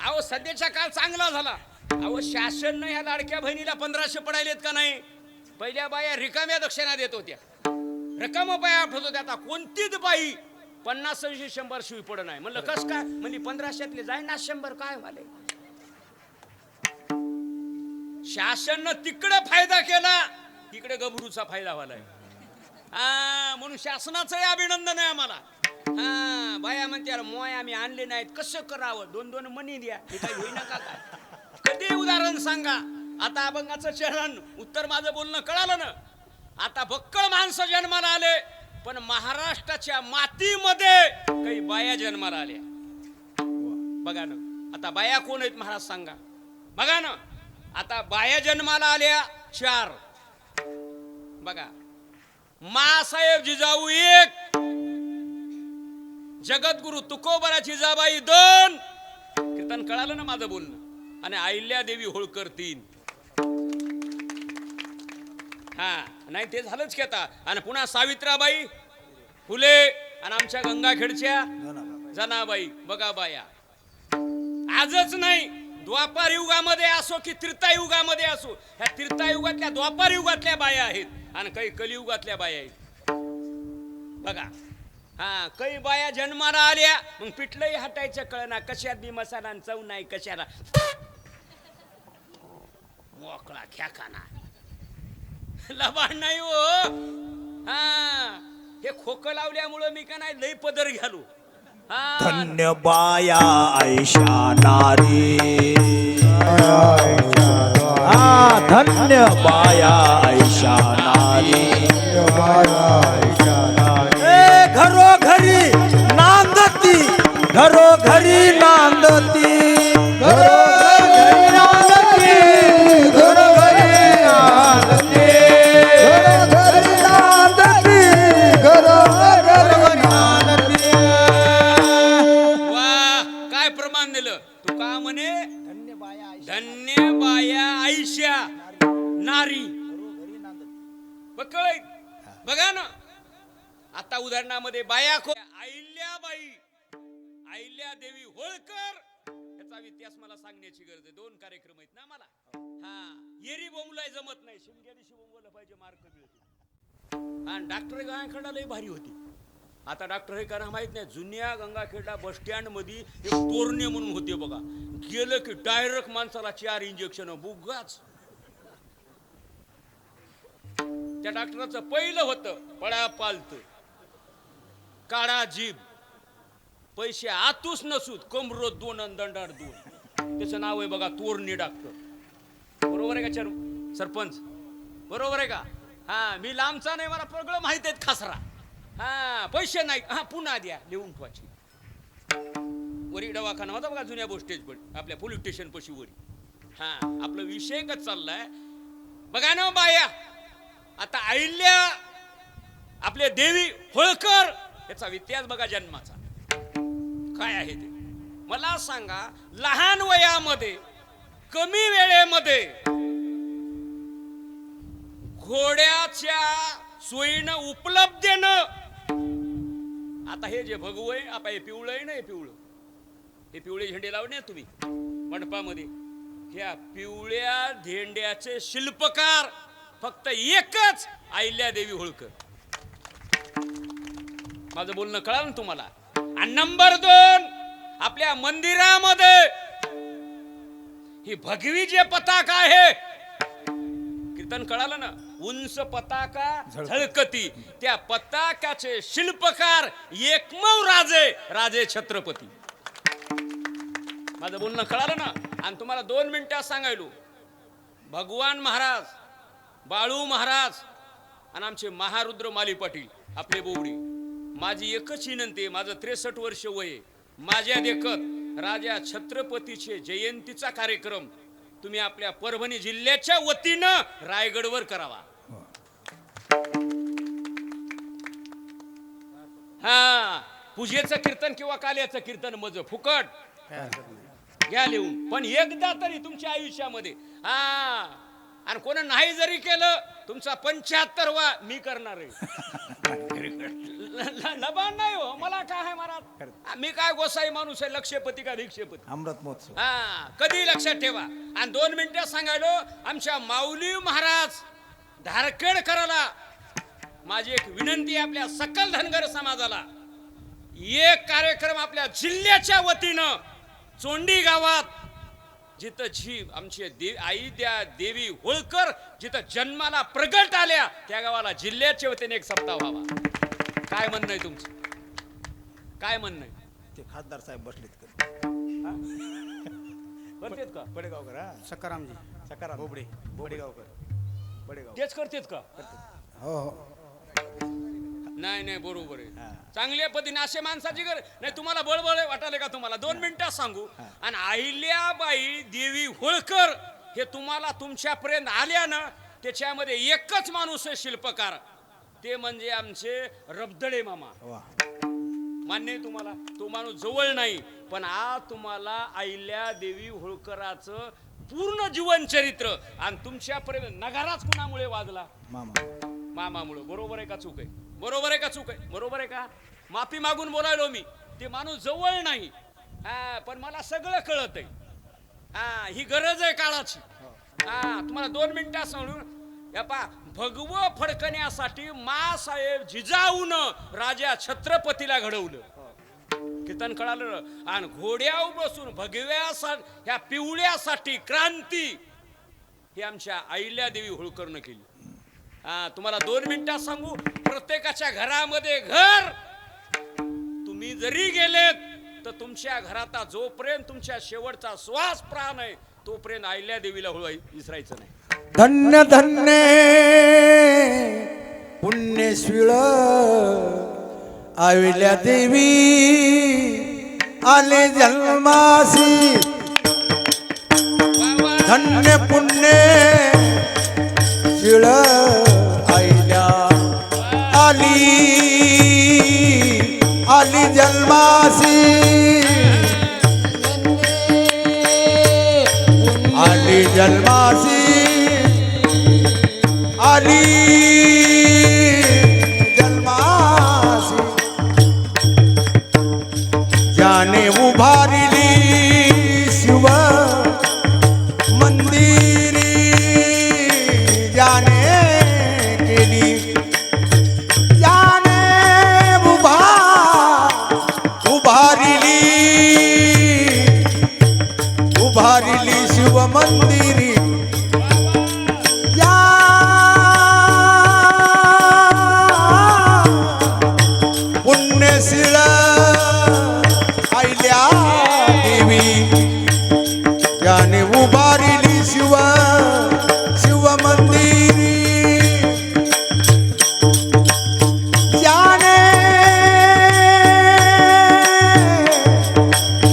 अहो सध्याचा काळ चांगला झाला. अहो शासननं ह्या लाडक्या बहिणीला 1500 पडायलेत का नाही? पहिल्या बाया रिकाम्या दक्षिणा देत होत्या, रकाम बाया आठवत होत्या. आता कोणतीच बाई 50 100 शिवी पड नाही. म्हणलं कस काय? म्हणजे 1500तले जाय ना 100 काय व्हाले? शासननं तिकडे फायदा केला, तिकडे गबरूचा फायदा व्हालाय. हा म्हणून शासनाचंही अभिनंदन आहे आम्हाला. हा बाया म्हणते मोय आम्ही आणले नाहीत, कसं करावं? 2-2 मनी द्या. हे काही होईना का काय? कधी उदाहरण सांगा. आता अभंगाचं चरण उत्तर माझं बोलणं कळालं ना. आता बक्कळ माणसं जन्माला आले, पण महाराष्ट्राच्या मातीमध्ये काही बाया जन्माला आल्या. बघा ना आता बाया कोण आहेत महाराज सांगा. बघा ना आता बाया जन्माला आल्या 4. बघा मासाहेब जिजाऊ 1, जगद्गुरु तुकोबरा जिजाबाई 2. कीर्तन कळालं ना माझं बोलणं. आणि अहिल्यादेवी होळकर 3. हा नाही ते झालंच की आता. आणि पुन्हा सावित्राबाई फुले आणि आमच्या गंगाखेडच्या जनाबाई. बघा बाया आजच नाही, द्वापार युगामध्ये असो की त्रेतायुगामध्ये असो, ह्या त्रेतायुगातल्या द्वापार युगातल्या बाया आहेत आणि काही कलियुगातल्या बाया आहेत. बघा हा काही बाया जन्माला आल्या, मग पिठलंही हटायचं कळना, कशात बी मसाला चव नाही कशाला. मोकळा ख्याकाना लबाड नाही हो. हा हे खोकं लावल्यामुळं मी का नाही लई पदर घालू. हा धन्य बाया ऐशा नारी, धन्य बाया ऐशा नारी. घरोघरी नांदती, घरोघरी नांदती, घरोघरी नांदती, घरोघरी नांदती, घरोघरी नांदती, घरोघरी नांदती. वा काय प्रमाण दिलं. तू का म्हणे धन्य बाया ऐशा नारी. बकळ बघा ना आता उदाहरणामध्ये बाया अहिल्याबाई, अहिल्यादेवी होळकर याचा इतिहास मला सांगण्याची गरज आहे. 2 कार्यक्रम आहेत ना मला. हा येरी बोंबलाय जमत नाही, शिमग्या दिवशी बोंबवलं पाहिजे, मार्क मिळते. हा डॉक्टर गंगाखेडला लई भारी होती. आता डॉक्टर हे करा माहित नाही. जुन्या गंगाखेडला बस स्टँड मध्ये एक तोरणे म्हणून होते बघा. गेलं की डायरेक्ट माणसाला 4 इंजेक्शन बुगाच. त्या डॉक्टराचं पहिलं होतं पळा पालत, काळा जीभ, पैसे आतूच नसूत, कमरो 2 आणि दंडार 2. त्याचं नाव आहे बघा तोरणे डॉक्टर. बरोबर आहे का सरपंच? बरोबर आहे का? हा मी लांबचा नाही, मला सगळं माहित आहेत खासरा. हा पैसे नाही, हा पुन्हा द्या लिहून ठेवायची. वरी दवाखाना होता बघा जुन्या गोष्टीच पण आपल्या पोलीस स्टेशन पशी वरी. हा आपला विषय का चाललाय बघा ना बाया. आता अहिल्या आपल्या देवी होळकर याचा इतिहास बघा जन्माचा काय आहे ते मला सांगा. लहान वयामध्ये कमी वेळेमध्ये घोड्याच्या सोयीनं उपलब्धेनं. आता हे जे भगवू आहे आपा हे पिवळं आहे ना, हे पिवळं, हे पिवळे झेंडे लावणे तुम्ही मंडपामध्ये. ह्या पिवळ्या झेंड्याचे शिल्पकार फक्त एकच अहिल्यादेवी होळकर. माझं बोलणं कळालं ना तुम्हाला. आणि नंबर 2, आपल्या मंदिरामध्ये ही भगवी जे पताका आहे, कीर्तन कळालं ना, उंच पताका झळकती, त्या पताकाचे शिल्पकार एकमेव राजे छत्रपती. माझं बोलणं कळालं ना. आणि तुम्हाला 2 मिनिटात सांगायलो, भगवान महाराज, बाळू महाराज आणि आमचे महारुद्र माली पाटील आपले बोबडी, माझी एकच विनंती आहे, माझं 63 वर्ष वय आहे, माझ्या देखत राजा छत्रपतीचे जयंतीचा कार्यक्रम तुम्ही आपल्या परभणी जिल्ह्याच्या वतीनं रायगडवर करावा. हा, पूजेचं कीर्तन किंवा काल्याचं कीर्तन मज फुकट घ्या लिहून, पण एकदा तरी तुमच्या आयुष्यामध्ये. हा, आणि कोण नाही जरी केलं, तुमचा 75वा मी करणार आहे. लबान नाही हो, मला काय आहे महाराज, मी काय गोसाई माणूस आहे, लक्षपती का भिक्षेपती. अमृत महोत्सव. हा, कधी लक्षात ठेवा. आणि 2 मिनिटं सांगायलो, आमच्या माऊली महाराज धारखेडकराला माझी एक विनंती आहे, आपल्या सकल धनगर समाजाला एक कार्यक्रम आपल्या जिल्ह्याच्या वतीनं चोंडी गावात, जिथं आमची आई द्या देवी होळकर जिथं जन्माला प्रगट आल्या, त्या गावाला जिल्ह्याच्या वतीने एक सप्ताह व्हावा. काय म्हणणं आहे तुमचं? काय म्हणणं आहे? ते खासदार साहेब बसलेत करतेत का? बडेगावकर. हा, सकारामजी सकाराम बोबडे बडेगावकर. बडेगाव. तेच करतेत का? हो हो. नाही बरोबर आहे. चांगल्या पद्धतीने असे माणसाची गरज नाही. तुम्हाला बळबळ वाटाले का तुम्हाला? 2 मिनिटात सांगू. आणि अहिल्याबाई देवी होळकर हे तुम्हाला तुमच्यापर्यंत आल्या ना, त्याच्यामध्ये एकच माणूस आहे शिल्पकार, ते म्हणजे आमचे रबदळे मामा. वा. मान्य आहे तुम्हाला? तो माणूस जवळ नाही, पण आज तुम्हाला अहिल्या देवी होळकराचं पूर्ण जीवन चरित्र आणि तुमच्यापर्यंत नगाराच कुणामुळे वाजला? मामामुळे. बरोबर आहे का चूक आहे? बरोबर आहे का चूक आहे? बरोबर आहे का? माफी मागून बोलायलो मी. ते माणूस जवळ नाही, पण मला सगळं कळत आहे. ही गरज आहे काळाची. तुम्हाला 2 मिनिटात सांगून भगव फडकण्यासाठी मासाहेब जिजाऊन राजा छत्रपतीला घडवलं. कीर्तन कळालं. आणि घोड्यावर बसून भगव्यासाठी, ह्या पिवळ्यासाठी क्रांती ही आमच्या अहिल्यादेवी होळकरनं केली. तुम्हाला 2 मिनिटात सांगू, प्रत्येकाच्या घरामध्ये घर तुम्ही जरी गेलेत तर तुमच्या घरात जोपर्यंत तुमच्या शेवटचा श्वास प्राण आहे तोपर्यंत अहिल्यादेवीला विसरायचं नाही. धन्य धन्य पुण्यशीळ अहिल्या देवी आले जन्मासी. धन्य पुण्यशीळ अहिल्या आली जन्मासी. आली जन्मासी. आली जन्मासी. जाने उभारिली शिव मंदिरी. जाने केली. जाने उभारिली शिव मंदिरी. पुण्यशील अहिल्या देवी ज्याने उभारिली शिव मंदिरी. ज्याने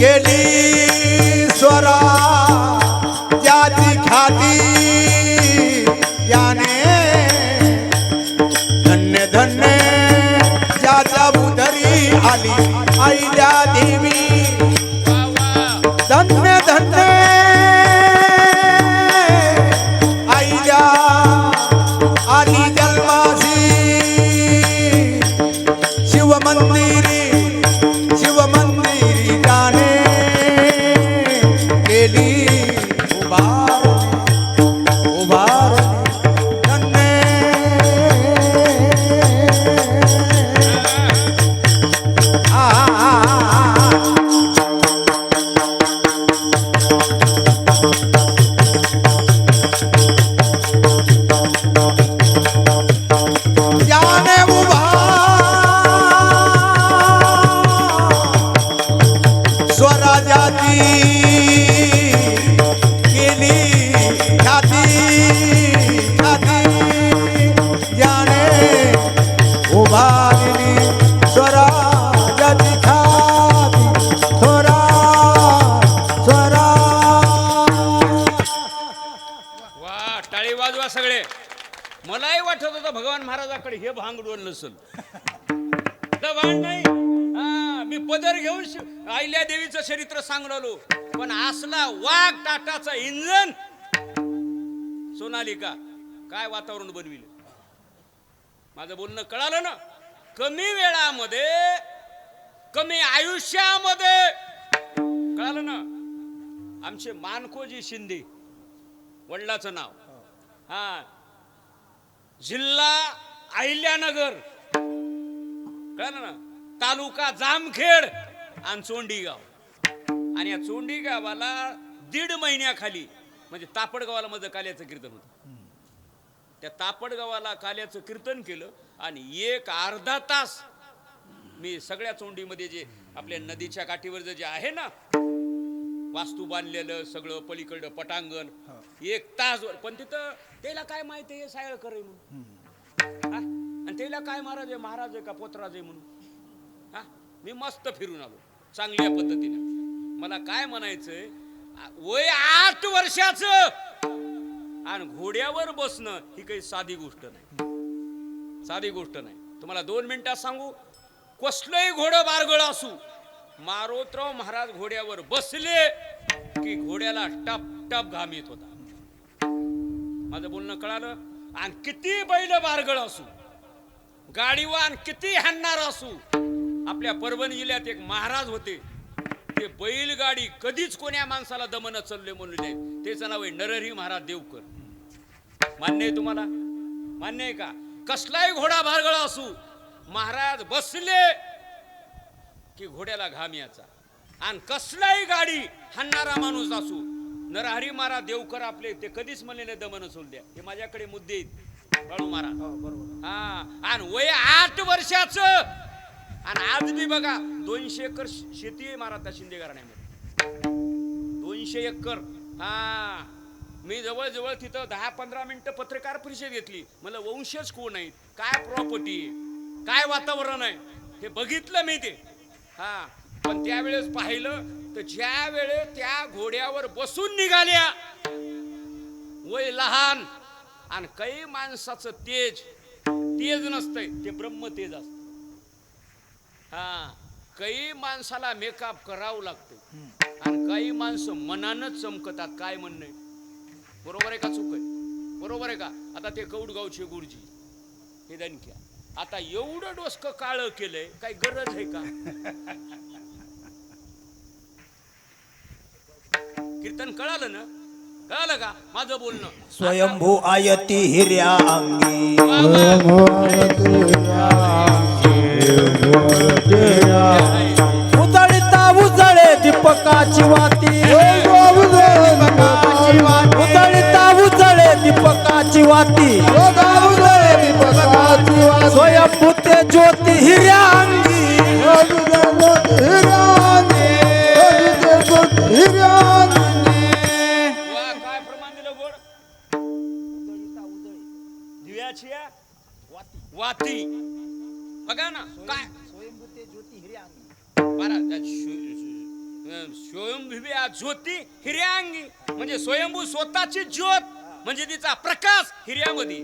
केली स्वराज्याची ख्याती. ज्याने धन्य धन्य ज्याच्या उदरी आली अहिल्या देवी. धन्य धन्य अहिल्या आली जन्मासी. शिव मंदिरी जाने केली उभार. धन्य भगवान महाराजाकडे हे भांगडवल नसल तर भांड नाही. हा, मी पदर घेऊन अहिल्या देवीचं चरित्र सांगून आलो, पण असला वाघ टाटाचा इंजन सोनालिका काय वातावरण बनविलं. माझं बोलणं कळालं ना. कमी वेळामध्ये कमी आयुष्यामध्ये कळालं ना. आमचे मानकोजी शिंदे वडिलाचं नाव, हा, जिल्हा अहिल्यानगर, कळलं ना, तालुका जामखेड आणि चोंडी गाव. आणि या चोंडी गावाला 1.5 महिन्याखाली म्हणजे तापड गावाला माझं काल्याचं कीर्तन होतं. त्या तापड गावाला काल्याचं कीर्तन केलं आणि 1 अर्धा तास मी सगळ्या चोंडीमध्ये जे आपल्या नदीच्या काठीवर जे आहे ना वास्तू बांधलेलं सगळं पलीकडं पटांगण 1 तासवर. पण तिथं त्याला काय माहिती आहे सायळकर आहे म्हणून, आणि त्याला काय महाराज आहे का पोतराज आहे म्हणून. हा, मी मस्त फिरून आलो चांगल्या पद्धतीने. मला काय म्हणायचंय, वय 8 वर्षाचं आणि घोड्यावर बसणं ही काही साधी गोष्ट नाही, साधी गोष्ट नाही. तुम्हाला 2 मिनिटात सांगू, कसलंही घोडं बारगळ असू, मारोतराव महाराज घोड्यावर बसले की घोड्याला टप टप घाम येत होता. माझं बोलणं कळालं. आणि किती बैल बारगळ असू, गाडीवान किती हाणणार असू, आपल्या परभणी जिल्ह्यात एक महाराज होते, ते बैलगाडी कधीच कोण्या माणसाला दमन चालले म्हणून नाही. त्याचं नाव आहे नरहरी महाराज देवकर. मान्य आहे तुम्हाला? मान्य आहे का? कसलाही घोडा बारगळ असू, महाराज बसले की घोड्याला घाम यायचा. आणि कसलाही गाडी हाणणारा माणूस असू, नरहरी महाराज देवकर आपले ते कधीच म्हणले नाही दमन सोल द्या. हे माझ्याकडे मुद्दे आहेत बाळू महाराज. हा, आणि वय 8 वर्षाचं. आणि आज मी बघा 200 एकर शेती आहे महाराज शिंदे घराण्यामध्ये, 200 एकर. हा, मी जवळजवळ तिथं 10-15 मिनिटं पत्रकार परिषद घेतली. मला वंशज कोण आहेत, काय प्रॉपर्टी आहे, काय वातावरण आहे हे बघितलं मी ते. हा, पण त्यावेळेस पाहिलं तर ज्या वेळेस त्या घोड्यावर बसून निघाल्या, वय लहान आणि काही माणसाचं तेज नसतंय, ते ब्रह्म तेज असत. हा, काही माणसाला मेकअप करावं लागतं आणि काही माणसं मनानच चमकतात. काय म्हणणं आहे, बरोबर आहे का चूक आहे? बरोबर आहे का? आता ते कौडगावचे गुरुजी हे दणक्या, आता एवढं डोसकं काळं केलंय, काही गरज आहे का? कीर्तन कळालं ना? कळालं का माझं बोलणं? स्वयंभू आयती हिऱ्या अंगी, उजळता उजळे दीपकाची वाती, उजळता उजळे दीपकाची वाती, स्वयंभू ते ज्योती हिऱ्या अंगी, वा, काय प्रमाण दिलं गोड. दिव्याची वाती बघा ना काय स्वयंभूव्या ज्योती हिऱ्यांगी, म्हणजे स्वयंभू स्वतःची ज्योत म्हणजे तिचा प्रकाश हिऱ्यामध्ये.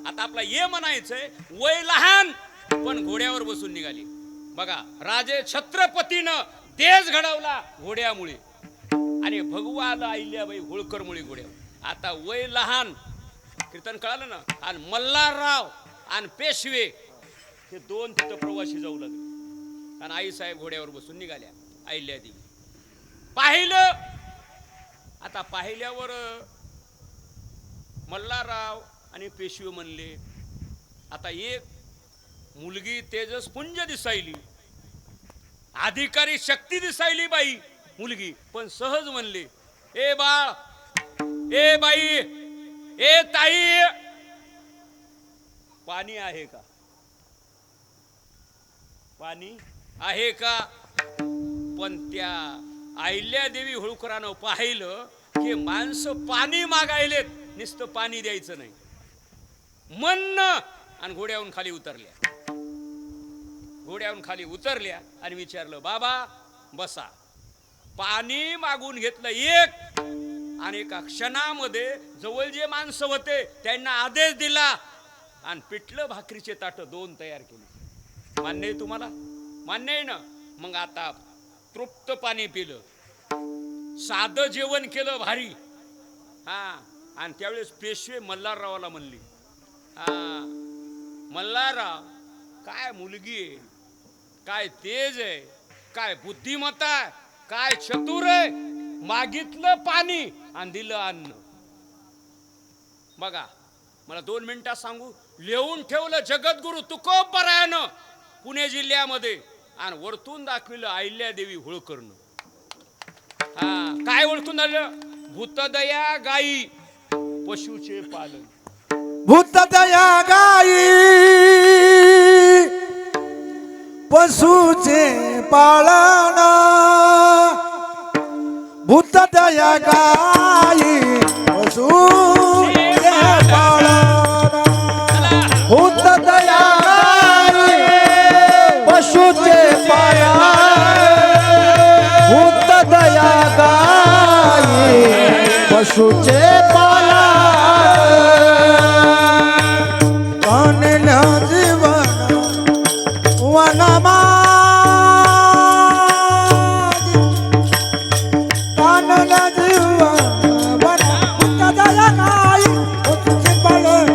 आता आपला हे म्हणायचंय, वय लहान पण घोड्यावर बसून निघाली. बघा, राजे छत्रपतीनं देश घडवला घोड्यामुळे आणि भगवान अहिल्याबाई होळकरमुळे घोड्यावर. आता वय लहान, कीर्तन कळालं ना. आणि मल्हारराव आणि पेशवे हे 2 तिथं प्रवासी जाऊ लागले आणि आईसाहेब घोड्यावर बसून निघाल्या. अहिल्यादेवी पाहिलं. आता पाहिल्यावर मल्हारराव आणि पेशवे म्हणले, आता एक मुलगी तेजस्पुंज दिसायली, अधिकारी शक्ती दिसायली बाई मुलगी, पण सहज म्हणले, ए बाळ, ए बाई, ए ताई, पाणी आहे का? पाणी आहे का? पण त्या अहिल्यादेवी होळकरानं पाहिलं की माणसं पाणी मागायलेत, नुसतं पाणी द्यायचं नाही म्हणणं. आणि घोड्यावरून खाली उतरल्या. घोड्यावरून खाली उतरल्या आणि विचारलं, बाबा बसा. पाणी मागून घेतलं एक, आणि एका क्षणामध्ये जवळ जे माणसं होते त्यांना आदेश दिला, आणि पिठलं भाकरीचे ताट 2 तयार केले. मान्य आहे तुम्हाला? मान्य आहे ना? मग आता तृप्त पाणी पिलं, साधं जेवण केलं भारी. हा, आणि त्यावेळेस पेशवे मल्हाररावाला म्हणली, हा मल्हारराव, काय मुलगी आहे, काय तेज आहे, काय बुद्धिमत्ता आहे, काय चतुर आहे, मागितलं पाणी आणि दिलं अन्न. बघा, मला 2 मिनिटात सांगू, लिहून ठेवलं जगद्गुरु तुकोबरायानं पुणे जिल्ह्यामध्ये, आणि वरतून दाखविलं अहिल्यादेवी होळकरनं. हा, काय ओळखून आलं? भूतदया गाई पशुचे पालन. भूतदया गाई पशुचे पालन, भूतदया गाई पशुचे पालन, भूतदया गाई पशुचे पालन, भूतदया गाई पशुचे पालन, कानल्या जीवन वनमा, कानल्या जीवन भूतदया गाई पशुचे पालन,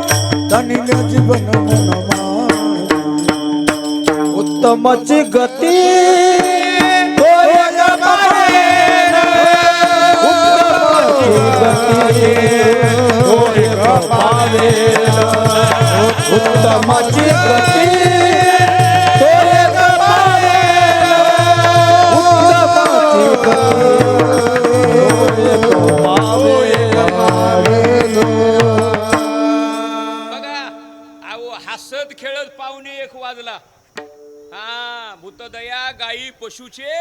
कानल्या जीवन वनमा, उत्तमची गती होय कपाळेन, उत्तमची गती होय कपाळेन, उत्तमची गती होय कपाळेन, उत्तमची गती होय कपाळेन. बघा, अहो हसत खेळत 1:45 वाजला. हा, भूतदया गाई पशुचे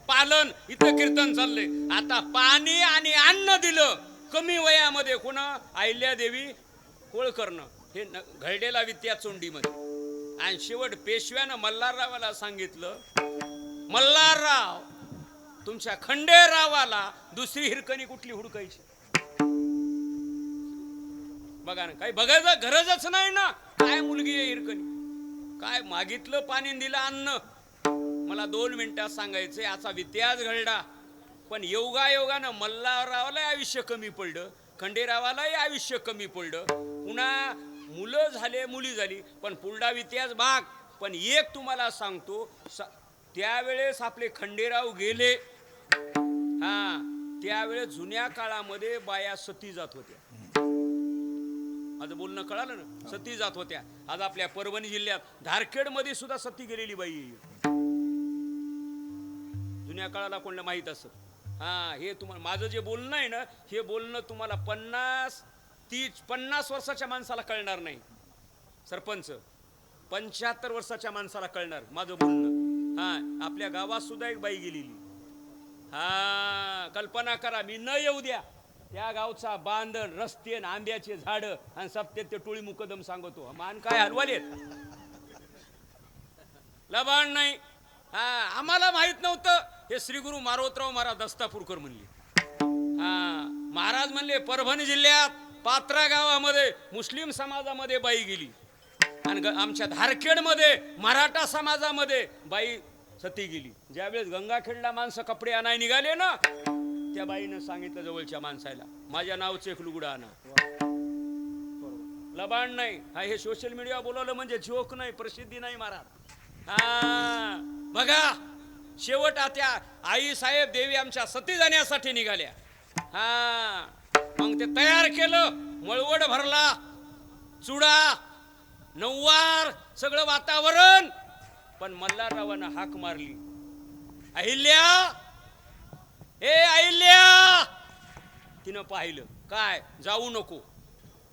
पालन, इथं कीर्तन चाललंय. आता पाणी आणि अन्न दिलं कमी वयामध्ये, कोणा? अहिल्यादेवी होळकरनं, हे घरडेला विद्या चोंडीमध्ये. आणि शेवट पेशव्यानं मल्हाररावाला सांगितलं, मल्हारराव, तुमच्या खंडेरावाला दुसरी हिरकणी कुठली हुडकायची? बघा ना, काही बघायचं गरजच नाही ना. काय मुलगी आहे हिरकणी, काय मागितलं पाणी दिलं अन्न. मला 2 मिनिटात सांगायचं, याचा इतिहास घडला. पण योगायोगानं मल्हाररावाला आयुष्य कमी पडलं, खंडेरावालाही आयुष्य कमी पडलं, पुन्हा मुलं झाले, मुली झाली, पण पुढला इतिहास भाग. पण एक तुम्हाला सांगतो, त्यावेळेस आपले खंडेराव गेले, हा, त्यावेळेस जुन्या काळामध्ये बाया सती जात होत्या. माझं बोलणं कळालं ना? सती जात होत्या. आज आपल्या परभणी जिल्ह्यात धारखेड मध्ये सुद्धा सती गेलेली बाई आहे. जुन्या काळाला कोणाला माहित असत. हा, हे तुम्हाला माझं जे बोलणं आहे ना, हे बोलणं तुम्हाला 50 वर्षाच्या माणसाला कळणार नाही. सरपंच 75 वर्षाच्या माणसाला कळणार माझं बोलणं. हा, आपल्या गावात सुद्धा एक बाई गेलेली. हा, कल्पना करा, मी न येऊ द्या, त्या गावचा बांधण, रस्ते, आंब्याचे झाड आणि सप्ते ते टोळी मुकदम सांगतो. मान काय हलवालेत, लबाड नाही. हा, आम्हाला माहित नव्हतं. हे श्री गुरु मारोतराव महाराज दस्तापूरकर म्हणले. हा, महाराज म्हणले परभणी जिल्ह्यात पात्रा गावामध्ये मुस्लिम समाजामध्ये बाई गेली, आणि आमच्या धारखेडमध्ये मराठा समाजामध्ये बाई सती गेली. ज्यावेळेस गंगाखेडला माणसं कपडे आणाय निघाले ना, त्या बाईनं सांगितलं जवळच्या माणसाला, माझ्या नावचं एक लुगडं आणा. लबाड नाही. हा, हे सोशल मीडिया बोलवलं म्हणजे जोक नाही, प्रसिद्धी नाही महाराज. हा, बघा, शेवट त्या आई साहेब देवी आमच्या सती जाण्यासाठी निघाल्या. हा, मग ते तयार केलं, मळवड भरला, चुडा, नऊवार, सगळं वातावरण. पण मल्हाररावानं हाक मारली, अहिल्या, ए अहिल्या. तिनं पाहिलं, काय जाऊ नको.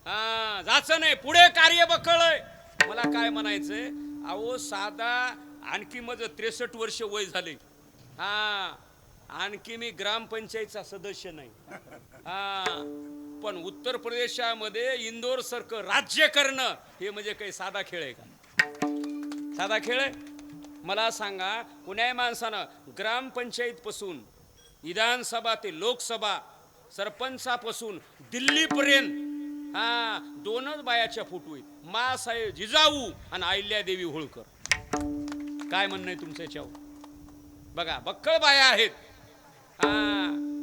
हा, जायचं नाही, पुढे कार्य बकळय. मला काय म्हणायचंय, अहो साधा आणखी माझं 63 वर्ष वय झाले. हा, आणखी मी ग्रामपंचायतचा सदस्य नाही. हा, पण उत्तर प्रदेशामध्ये इंदोर सारखं राज्य करणं हे म्हणजे काही साधा खेळ आहे का? साधा खेळ आहे? मला सांगा, कुण्या माणसानं ग्रामपंचायत पासून विधानसभा ते लोकसभा, सरपंचापासून दिल्लीपर्यंत, हा, 2च बायाच्या फोटो आहेत. मासाहेब जिजाऊ आणि अहिल्यादेवी होळकर. काय म्हणणं आहे तुमचं याच्यावर? बघा बक्कळ बाया आहेत, हा,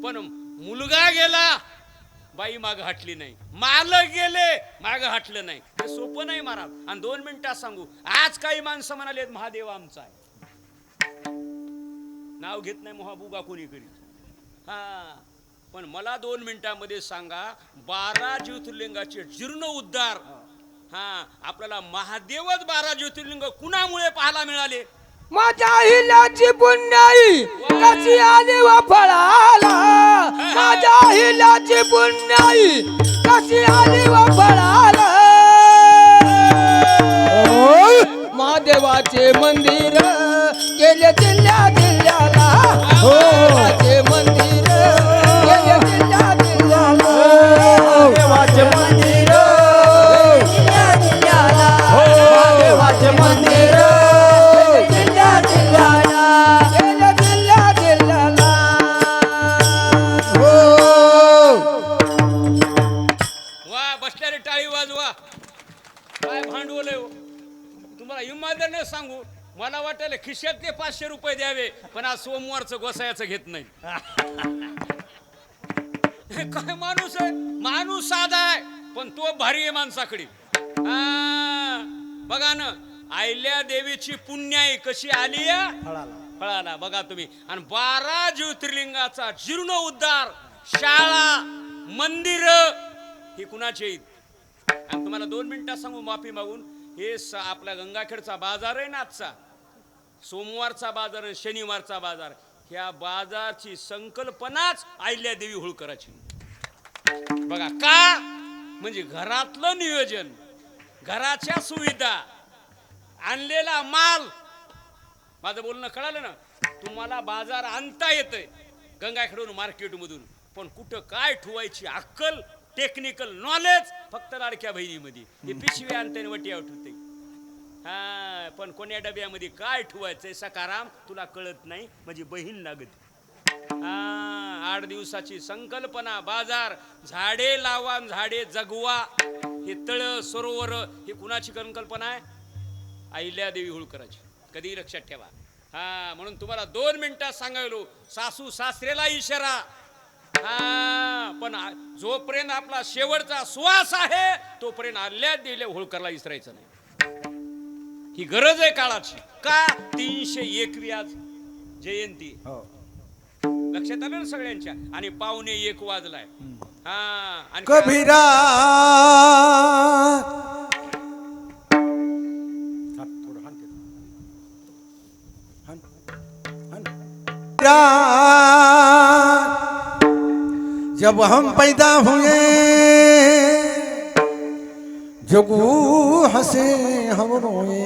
पण मुलगा गेला बाई माग हटली नाही, मालक गेले माग हटलं नाही. हे सोपं नाही महाराज. आणि 2 मिनिटात सांगू, आज काही माणसं म्हणाले महादेव आमचा आहे, नाव घेत नाही महाबुगा कोणी करीत. हा, पण मला 2 मिनिटांमध्ये सांगा, 12 ज्योतिर्लिंगाचे जीर्ण उद्धार, हा, आपल्याला महादेवच 12 ज्योतिर्लिंग कुणामुळे पाहायला मिळाले? माझ्या हिल्याची पुण्याई कशी आली व फळाला, माझ्या हिल्याची पुण्याई कशी आली व फळाला. महादेवाचे मंदिर केले जिल्ह्या जिल्ह्याला, महादेवाचे मंदिर केले जिल्ह्या जिल्ह्याला, महादेवाचे मंदिर जिल्ह्या जिल्ह्याला, महादेवाचे मंदिर जिल्ह्या जिल्ह्याला, जिल्ह्या जिल्ह्याला. वा, बसल्याने टाळी वाजवा. काय भांडवल आहे हो. तुम्हाला इमानदारीने सांगू, मला वाटेल खिशातले 500 रुपये द्यावे, पण आज सोमवारचं गोसायाचं घेत नाही. काय माणूस आहे, माणूस साधा आहे पण तो भारी आहे माणसाकडे. बघा ना, अहिल्या देवीची पुण्याई कशी आली या फळाला, बघा तुम्ही. आणि 12 ज्योतिर्लिंगाचा जीर्ण उद्धार, शाळा, मंदिर हे कुणाचे आहेत? आणि तुम्हाला 2 मिनिटात सांगू माफी मागून, हे आपला गंगाखेडचा बाजार आहे ना, आजचा सोमवारचा बाजार, शनिवारचा बाजार, ह्या बाजारची संकल्पनाच अहिल्यादेवी होळकराची. बघा का? म्हणजे घरातलं नियोजन, घराच्या सुविधा, आणलेला माल. माझं बोलणं कळालं ना? तुम्हाला बाजार आणता येतंय गंगाखेडून, मार्केटमधून, पण कुठं काय ठेवायची अक्कल, टेक्निकल नॉलेज फक्त लाडक्या बहिणीमध्ये. हे पिशवी आणते वटिया ठेवते, हा, पण कोण्या डब्यामध्ये काय ठेवायचंय सकाराम तुला कळत नाही, म्हणजे बहीण लागत. 8 दिवसाची संकल्पना, बाजार, झाडे लावा, झाडे जगवा, हे तळ सरोवर, हे कुणाची संकल्पना आहे? अहिल्यादेवी होळकराची. कधी लक्षात ठेवा. हा, म्हणून तुम्हाला 2 मिनिटात सांगायलो, सासू सासरेला इशारा. हा, पण जोपर्यंत आपला शेवटचा श्वास आहे तोपर्यंत अहिल्यादेवी होळकरला विसरायचं नाही. ही गरज आहे काळाची. का? 301वी आज जयंती. लक्षात आलं ना सगळ्यांच्या? आणि 1:45 वाजलाय. हा, आणि कबीरा जब हम पैदा हुए जगू हंसे हम रोए,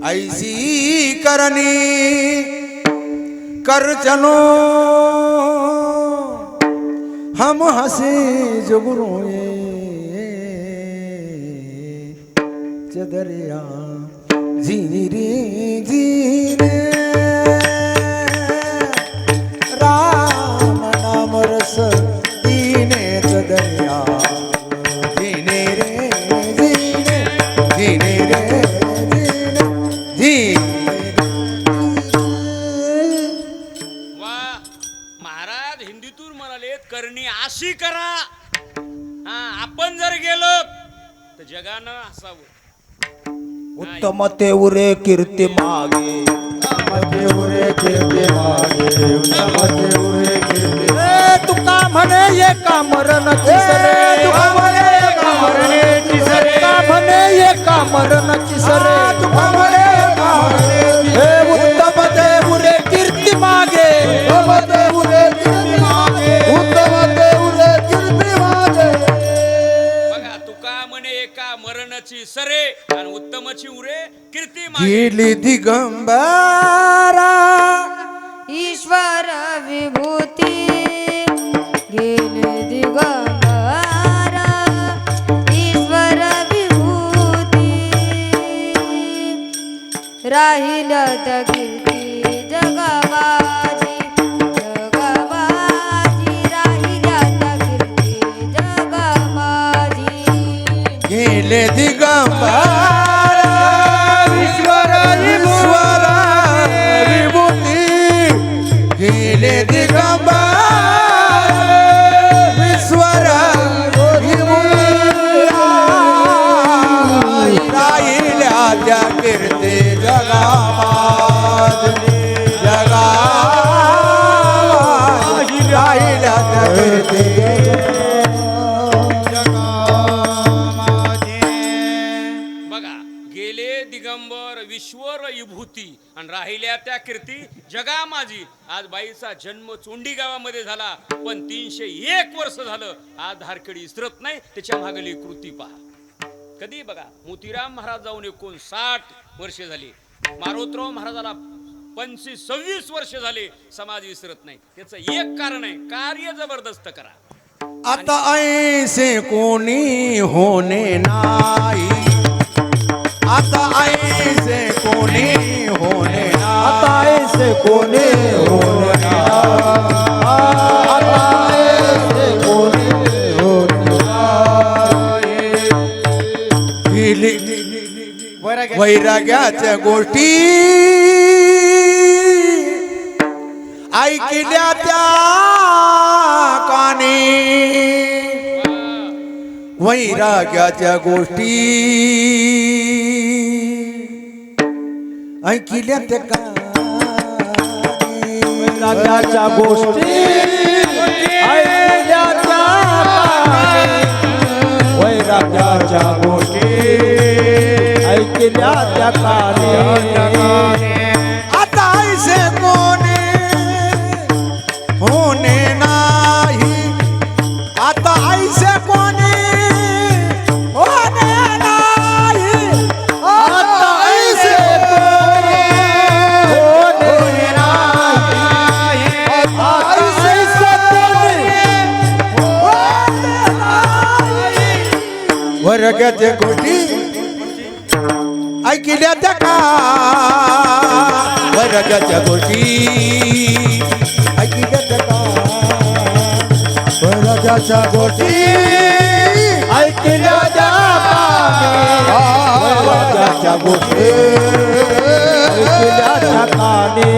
ऐसी करनी कर चलो हम हंसे जग रोए, चदरिया जीनी रे जीने राम नाम रस दीने, चदरिया जीने रे जीने, जीने रे महाराज हिंदीतून म्हणाले, करणी अशी करा, हा, आपण जर गेलो तर जगानं हसावं. उत्तम तेवरे कीर्ती मागे, उत्तम तेवरे कीर्ती मागे, उत्तम तेवरे कीर्ती. तुका म्हणे एका मरणाची सरे, तुका म्हणे एका मरणाची सरे, तुका म्हणे एका मरणाची सरे, तुका म्हणे एका मरणाची सरे. उत्तम तेवरे कीर्ती मागे, उत्तम तेवरे कीर्ती मागे, उत्तम तेवरे कीर्ती मागे. बघा, तुका म्हणे एका मरणाची सरे आणि उत्तमची उरे कीर्ती मागे. गेली दिगंबरा ईश्वर विभूती गेले दिगंबरा, ईश्वर विभूती राहिलं तर कीर्ती जगवाची, जगवाची राहिल्या तर कीर्ती जगवाची. गेले दिगंबर ईश्वर विभूती गेले दिगंबर ईश्वर विभूती राहिल्या त्या कीर्ती जगात राहिल्या त्या कीर्ती बघा गेले दिगंबर विश्वर विभूती आणि राहिल्या त्या कीर्ती जगा माझी. आज बाईचा जन्म चोंडी गावामध्ये झाला पण 301 वर्ष झालं आज धारकडी इसरत नाही. त्याच्या मागली कृती पहा. कधी बघा मोतीराम महाराज जाऊन 59 वर्षे झाली. मारोतराव महाराजाला 25-26 वर्ष झाले. समाज विसरत नाही. त्याचं एक कारण आहे कार्य जबरदस्त करा. आता ऐसे कोणी होणे नाही. आता ऐसे कोणी होणे आता ऐसे कोणी होणे आता ऐसे कोणी नाही. वैराग्याच्या गोष्टी ऐकल्या त्या कानी. वैराग्याच्या गोष्टी ऐकल्या त्या कानी. वैराग्याच्या गोष्टी ऐकल्या त्या कानी. वैराग्याच्या गोष्टी ऐकल्या त्या कानी. आता ऐसे कोणी होणे नाही. आता ऐसे कोणी होणे नाही. आता ऐसे कोणी होणे नाही. आता ऐसे कोणी होणे नाही. वर्गाच्या गोष्टी ऐकल्या त्या का. वर्गाच्या गोष्टी ऐकल्या त्या का. वर्गाच्या गोष्टी ऐकल्या त्या कानी. वैराग्याच्या गोष्टी ऐकल्या त्या कानी.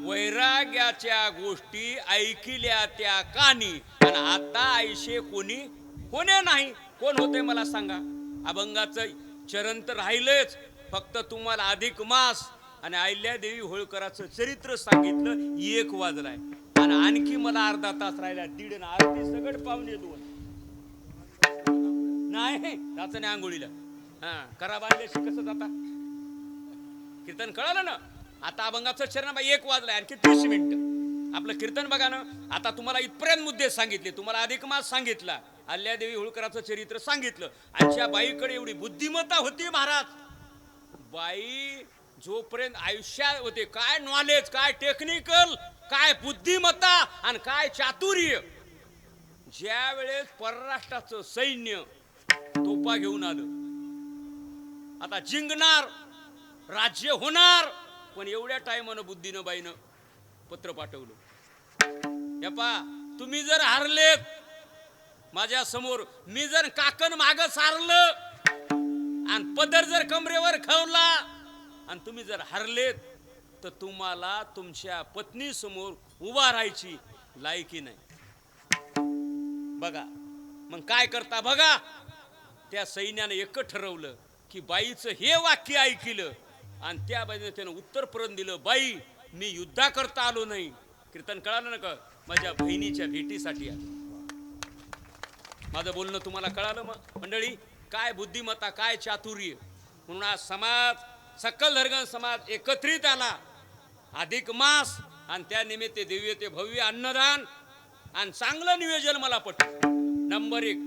वैराग्याच्या गोष्टी ऐकल्या त्या कानी. आणि आता ऐशे कोणी होणे नाही. कोण होते मला सांगा. अभंगाचं चरण तर राहिलंच. फक्त तुम्हाला अधिक मास आणि अहिल्यादेवी होळकराचं चरित्र सांगितलं 1 वाजलाय आणि आणखी मला अर्धा तास राहिला. 1:30 आरती सगळं 1:45 नाही जायचं नाही आंघोळीला. हा करा बांधल्याशी कसं जाता कीर्तन कळालं ना. आता अभंगाचं चरण 1 वाजलाय आणखी 30 मिनिटं आपलं कीर्तन बघा ना. आता तुम्हाला इथपर्यंत मुद्दे सांगितले. तुम्हाला अधिक मास सांगितला. अहिल्यादेवी होळकराचं चरित्र सांगितलं. आजच्या बाईकडे एवढी बुद्धिमत्ता होती महाराज. बाई जोपर्यंत आयुष्यात होते काय नॉलेज काय टेक्निकल काय बुद्धिमत्ता आणि काय चातुर्य. ज्या वेळेस परराष्ट्राचं सैन्य तोफा घेऊन आलं आता जिंकणार राज्य होणार. पण एवढ्या टायमानं बुद्धीनं बाईनं पत्र पाठवलं. या पा तुम्ही जर हारलेत माझ्या समोर. मी जर काकण माग सारलं आणि पदर जर कमरेवर खवला आणि तुम्ही जर हारलेत तर तुम्हाला तुमच्या पत्नी समोर उभा राहायची लायकी नाही. बघा मग काय करता बघा. त्या सैन्याने एकच ठरवलं की बाईचं हे वाक्य ऐकलं आणि त्या बाईने त्यानं उत्तर परत दिलं. बाई मी युद्धा करता आलो नाही. कीर्तन कळालं ना का. माझ्या बहिणीच्या भेटीसाठी आलो. माझं बोलणं तुम्हाला कळालं मंडळी. काय बुद्धिमत्ता काय चातुर्य. म्हणून आज समाज सकल धर्म समाज एकत्रित आला. अधिक मास आणि त्या निमित्त दिव्य ते भव्य अन्नदान आणि चांगलं नियोजन मला पटलं. नंबर 1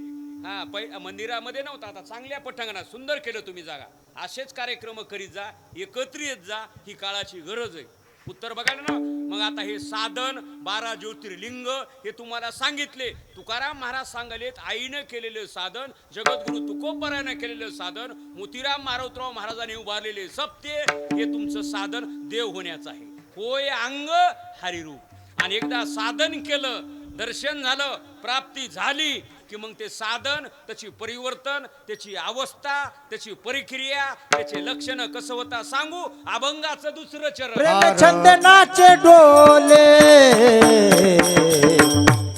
हा मंदिरामध्ये नव्हता. आता चांगल्या पटांगणात सुंदर केलं तुम्ही जागा. असेच कार्यक्रम करीत जा. एकत्रित जा. ही काळाची गरज आहे. उत्तर बघायला ना. मग आता हे साधन 12 ज्योतिर्लिंग हे तुम्हाला सांगितले. तुकाराम महाराज सांगलेत आईनं केलेले साधन. जगद्गुरु तुकोबरायानं केलेलं साधन. मोतीराम मारोतराव महाराजांनी उभारलेले सप्ते हे तुमचं साधन देव होण्याचं आहे. होय अंग हरिरूप. आणि एकदा साधन केलं दर्शन झालं, प्राप्ती झाली की मग ते साधन, त्याची परिवर्तन, त्याची अवस्था, त्याची परिक्रिया, त्याचे लक्षण कसं होता सांगू. अभंगाचं दुसरं चरण. प्रेम छंद नाचे डोले,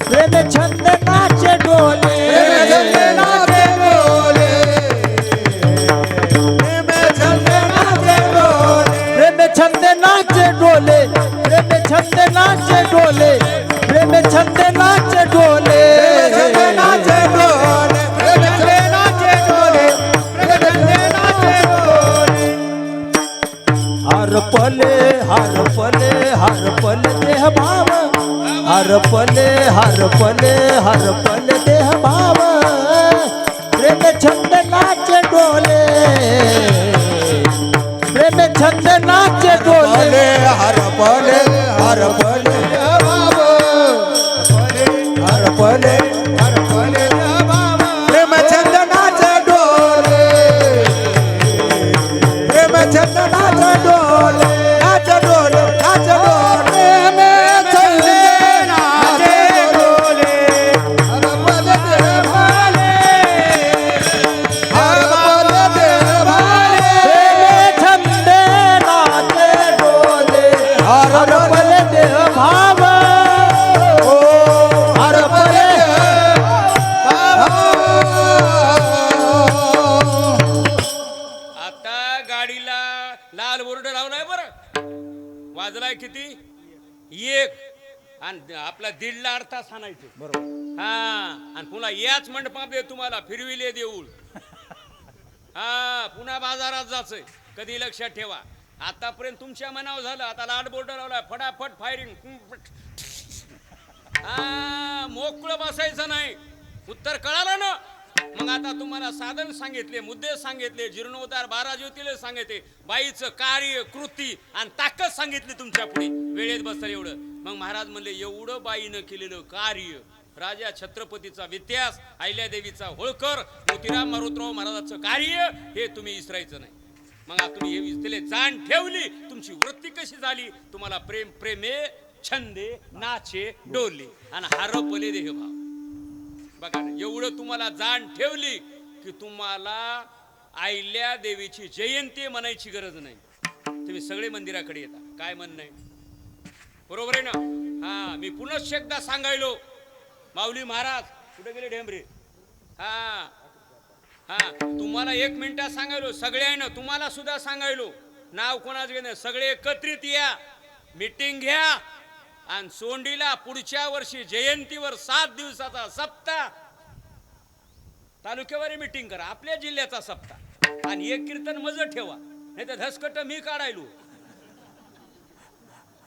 प्रेम छंद नाचे डोले, प्रेम छंद नाचे डोले, प्रेम छंद नाचे डोले, प्रेम छंद नाचे डोले, नाचे डोले, नाचे डोले, नाचे डोले. हर पले हर पले हर पले देह भाव, हर पले हर पले हर पले देह भाव, प्रेम छंद नाचे डोले, प्रेम छंद नाचे डोले, हर पले हर पले भाव, हर पले हर पले भाव, प्रेम छंद नाचे डोले, प्रेम छंद नाचे डोले, नाचे डोले, नाचे डोले, प्रेम छंद नाचे डोले, हर पले देह भाले, हर पले देह भाले, प्रेम छंद नाचे डोले, हर पले देह भाव, हर पले आता गाडीला लाल बोर्ड लावलाय बरं, वाजलाय किती? एक. आणि आपला 1.5 तास हाणायचे. बरोबर. हा, आणि पुन्हा याच मंडपात तुम्हाला फिरविले देऊळ. हा, पुन्हा बाजारात जायचंय. कधी लक्षात ठेवा. आतापर्यंत तुमच्या मनावर झालं, आता लाल बोर्ड लावलाय, फटाफट फायरिंग. हा, मोकळं बसायचं नाही. उत्तर कळालं ना? मग आता तुम्हाला साधन सांगितले, मुद्दे सांगितले, जीर्णोद्धार 12 ज्योतिर्लिंग सांगितले, बाईचं कार्य, कृती आणि ताकद सांगितली तुमच्या पुढे. वेळेत बसलं एवढं. मग महाराज म्हणले, एवढं बाईनं केलेलं कार्य, राजा छत्रपतीचा इतिहास, अहिल्यादेवीचा होळकर, मोतीराम मारुतराव महाराजांचं कार्य, हे तुम्ही विसरायचं नाही. मग आता तुम्ही हे विसरले, जाण ठेवली, तुमची वृत्ती कशी झाली? तुम्हाला प्रेम प्रेमे छंदे नाचे डोले आणि हरपले देहभाव. बघा ना, एवढं तुम्हाला जाण ठेवली की तुम्हाला अहिल्या देवीची जयंती म्हणायची गरज नाही. तुम्ही सगळे मंदिराकडे येता. काय म्हणणं आहे? बरोबर आहे ना? हा, मी पुनश्च एकदा सांगायलो, माऊली महाराज कुठे गेले ढेंबरे? हा हा, तुम्हाला 1 मिनिटात सांगायलो, सगळे आहे ना, तुम्हाला सुद्धा सांगायलो, नाव कोणाच घेणं, सगळे एकत्रित या, मीटिंग घ्या आणि सोंडीला पुढच्या वर्षी जयंतीवर 7 दिवसाचा सप्ताह तालुक्यावर मीटिंग करा, आपल्या जिल्ह्याचा सप्ताह. आणि एक कीर्तन मज ठेवा, नाही तर धसकट मी काढायलो,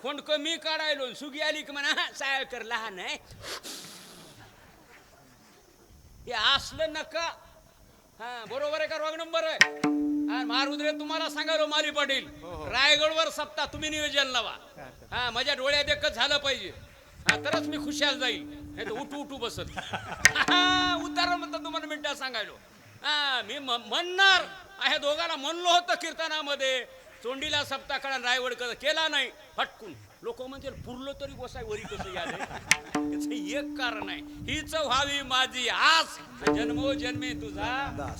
खोंडक मी काढायलो, सुगी आली की म्हणा सायकर लहान आहे, हे असलं नका. हा, बरोबर आहे का? रोग नंबर आहे. आणि महारुद्रे तुम्हाला सांगालो, माली पाटील, रायगडवर सप्ताह तुम्ही नियोजन लावा. हा, माझ्या डोळ्यात एकच झालं पाहिजे, हा, तरच मी खुशाल जाईल, नाही तर उठू उठू बसत. उतार म्हणतात तुम्हाला मिनिटात सांगायलो. हा, मी म्हणणार, ह्या दोघांना म्हणलो होतं कीर्तनामध्ये, चोंडीला सप्ताह करा, रायगड केला नाही, फटकून. लोक म्हणतील पुरलं तरी गोसाई वरी कसं याद आहे. याचं एक कारण आहे, हीच व्हावी माझी आस, जन्मोजन्मी तुझा.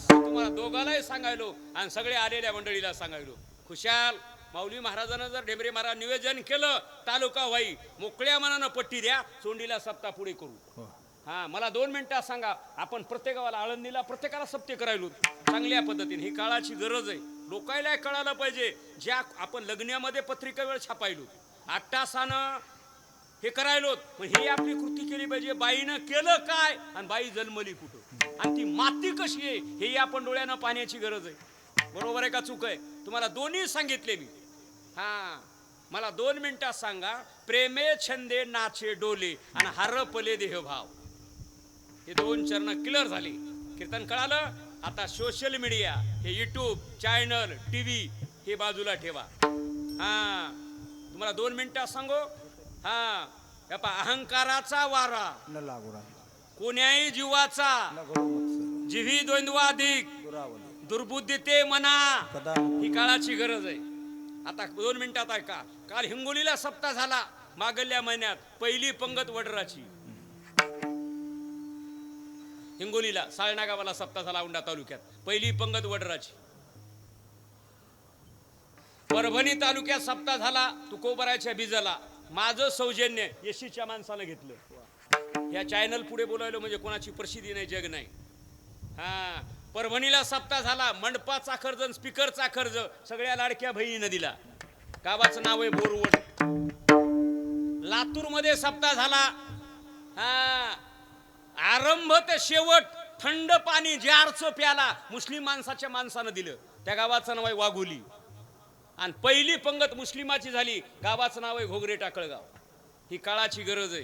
तुम्हाला दोघांनाही सांगायलो आणि सगळे आलेल्या मंडळीला सांगायलो. खुशाल माऊली महाराजांना जर ढेबरे महाराज निवेदन केलं, तालुका व्हाई, मोकळ्या मनानं पट्टी द्या, चोंडीला सप्ताह पुढे करू. हा, मला 2 मिनिटात सांगा, आपण प्रत्येकाला आळंदीला प्रत्येकाला सप्ते करायलो चांगल्या पद्धतीने. ही काळाची गरज आहे, लोकायला कळायला पाहिजे. ज्या आपण लग्नामध्ये पत्रिका वेळ छापायलो, 8 तासानं हे करायलो, पण ही आपली कृती केली पाहिजे. बाईनं केलं काय आणि बाई जन्मली कुठं आणि ती माती कशी आहे, हे आपण डोळ्यानं पाहण्याची गरज आहे. बरोबर आहे का चूक आहे? तुम्हाला दोन्ही सांगितले मी. हा, मला 2 मिनिटात सांगा, प्रेमे छंदे नाचे डोले आणि हरपले देहभाव, हे 2 चरण क्लिअर झाली. कीर्तन कळालं? आता सोशल मीडिया, हे युट्यूब चॅनल, टीव्ही, हे बाजूला ठेवा. हा, तुम्हाला 2 मिनिटात सांगू. हा, अहंकाराचा वारा न लागू राहिला, कोण्याही जीवाचा, जिव्ही द्वंद्वाधिक, दुर्बुद्धी ते मना, ही काळाची गरज आहे. आता 2 मिनिटात ऐका. काल हिंगोलीला सप्ताह झाला, मागल्या महिन्यात, पहिली पंगत वडराची. हिंगोलीला साळणा गावाला सप्ताह झाला औंढा तालुक्यात. पहिली पंगत वडराची. परभणी तालुक्यात सप्ताह झाला तुकोबराच्या बीजाला. माझं सौजन्य येशीच्या माणसानं घेतलं. या चॅनल पुढे बोलायलो म्हणजे कोणाची प्रसिद्धी नाही, जग नाही. हा, परभणीला सप्ताह झाला. मंडपाचा खर्च, स्पीकरचा खर्च सगळ्या लाडक्या बहिणीनं दिला. गावाचं नाव आहे बोरवड. लातूर मध्ये सप्ताह झाला. हा, आरंभ ते शेवट थंड पाणी जारचं प्याला मुस्लिम माणसाच्या माणसानं दिलं. त्या गावाचं नाव आहे वाघोली. आणि पहिली पंगत मुस्लिमाची झाली. गावाचं नाव आहे घोगरे टाकळगाव. ही काळाची गरज आहे.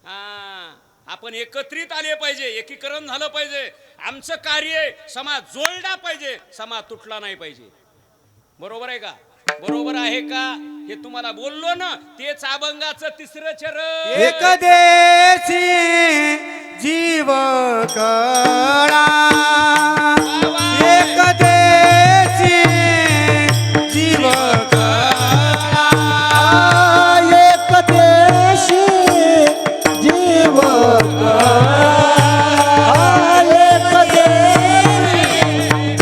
हा, आपण एकत्रित आले पाहिजे, एकीकरण झालं पाहिजे. आमचं कार्य समाज जोडला पाहिजे, समाज तुटला नाही पाहिजे. बरोबर आहे का? बरोबर आहे का? हे तुम्हाला बोललो ना, तेच अभंगाचं तिसरं चरण. एक देशी जीव कळा, एक देशी जीव कळा, एक देशी जीव कळा, एक देशी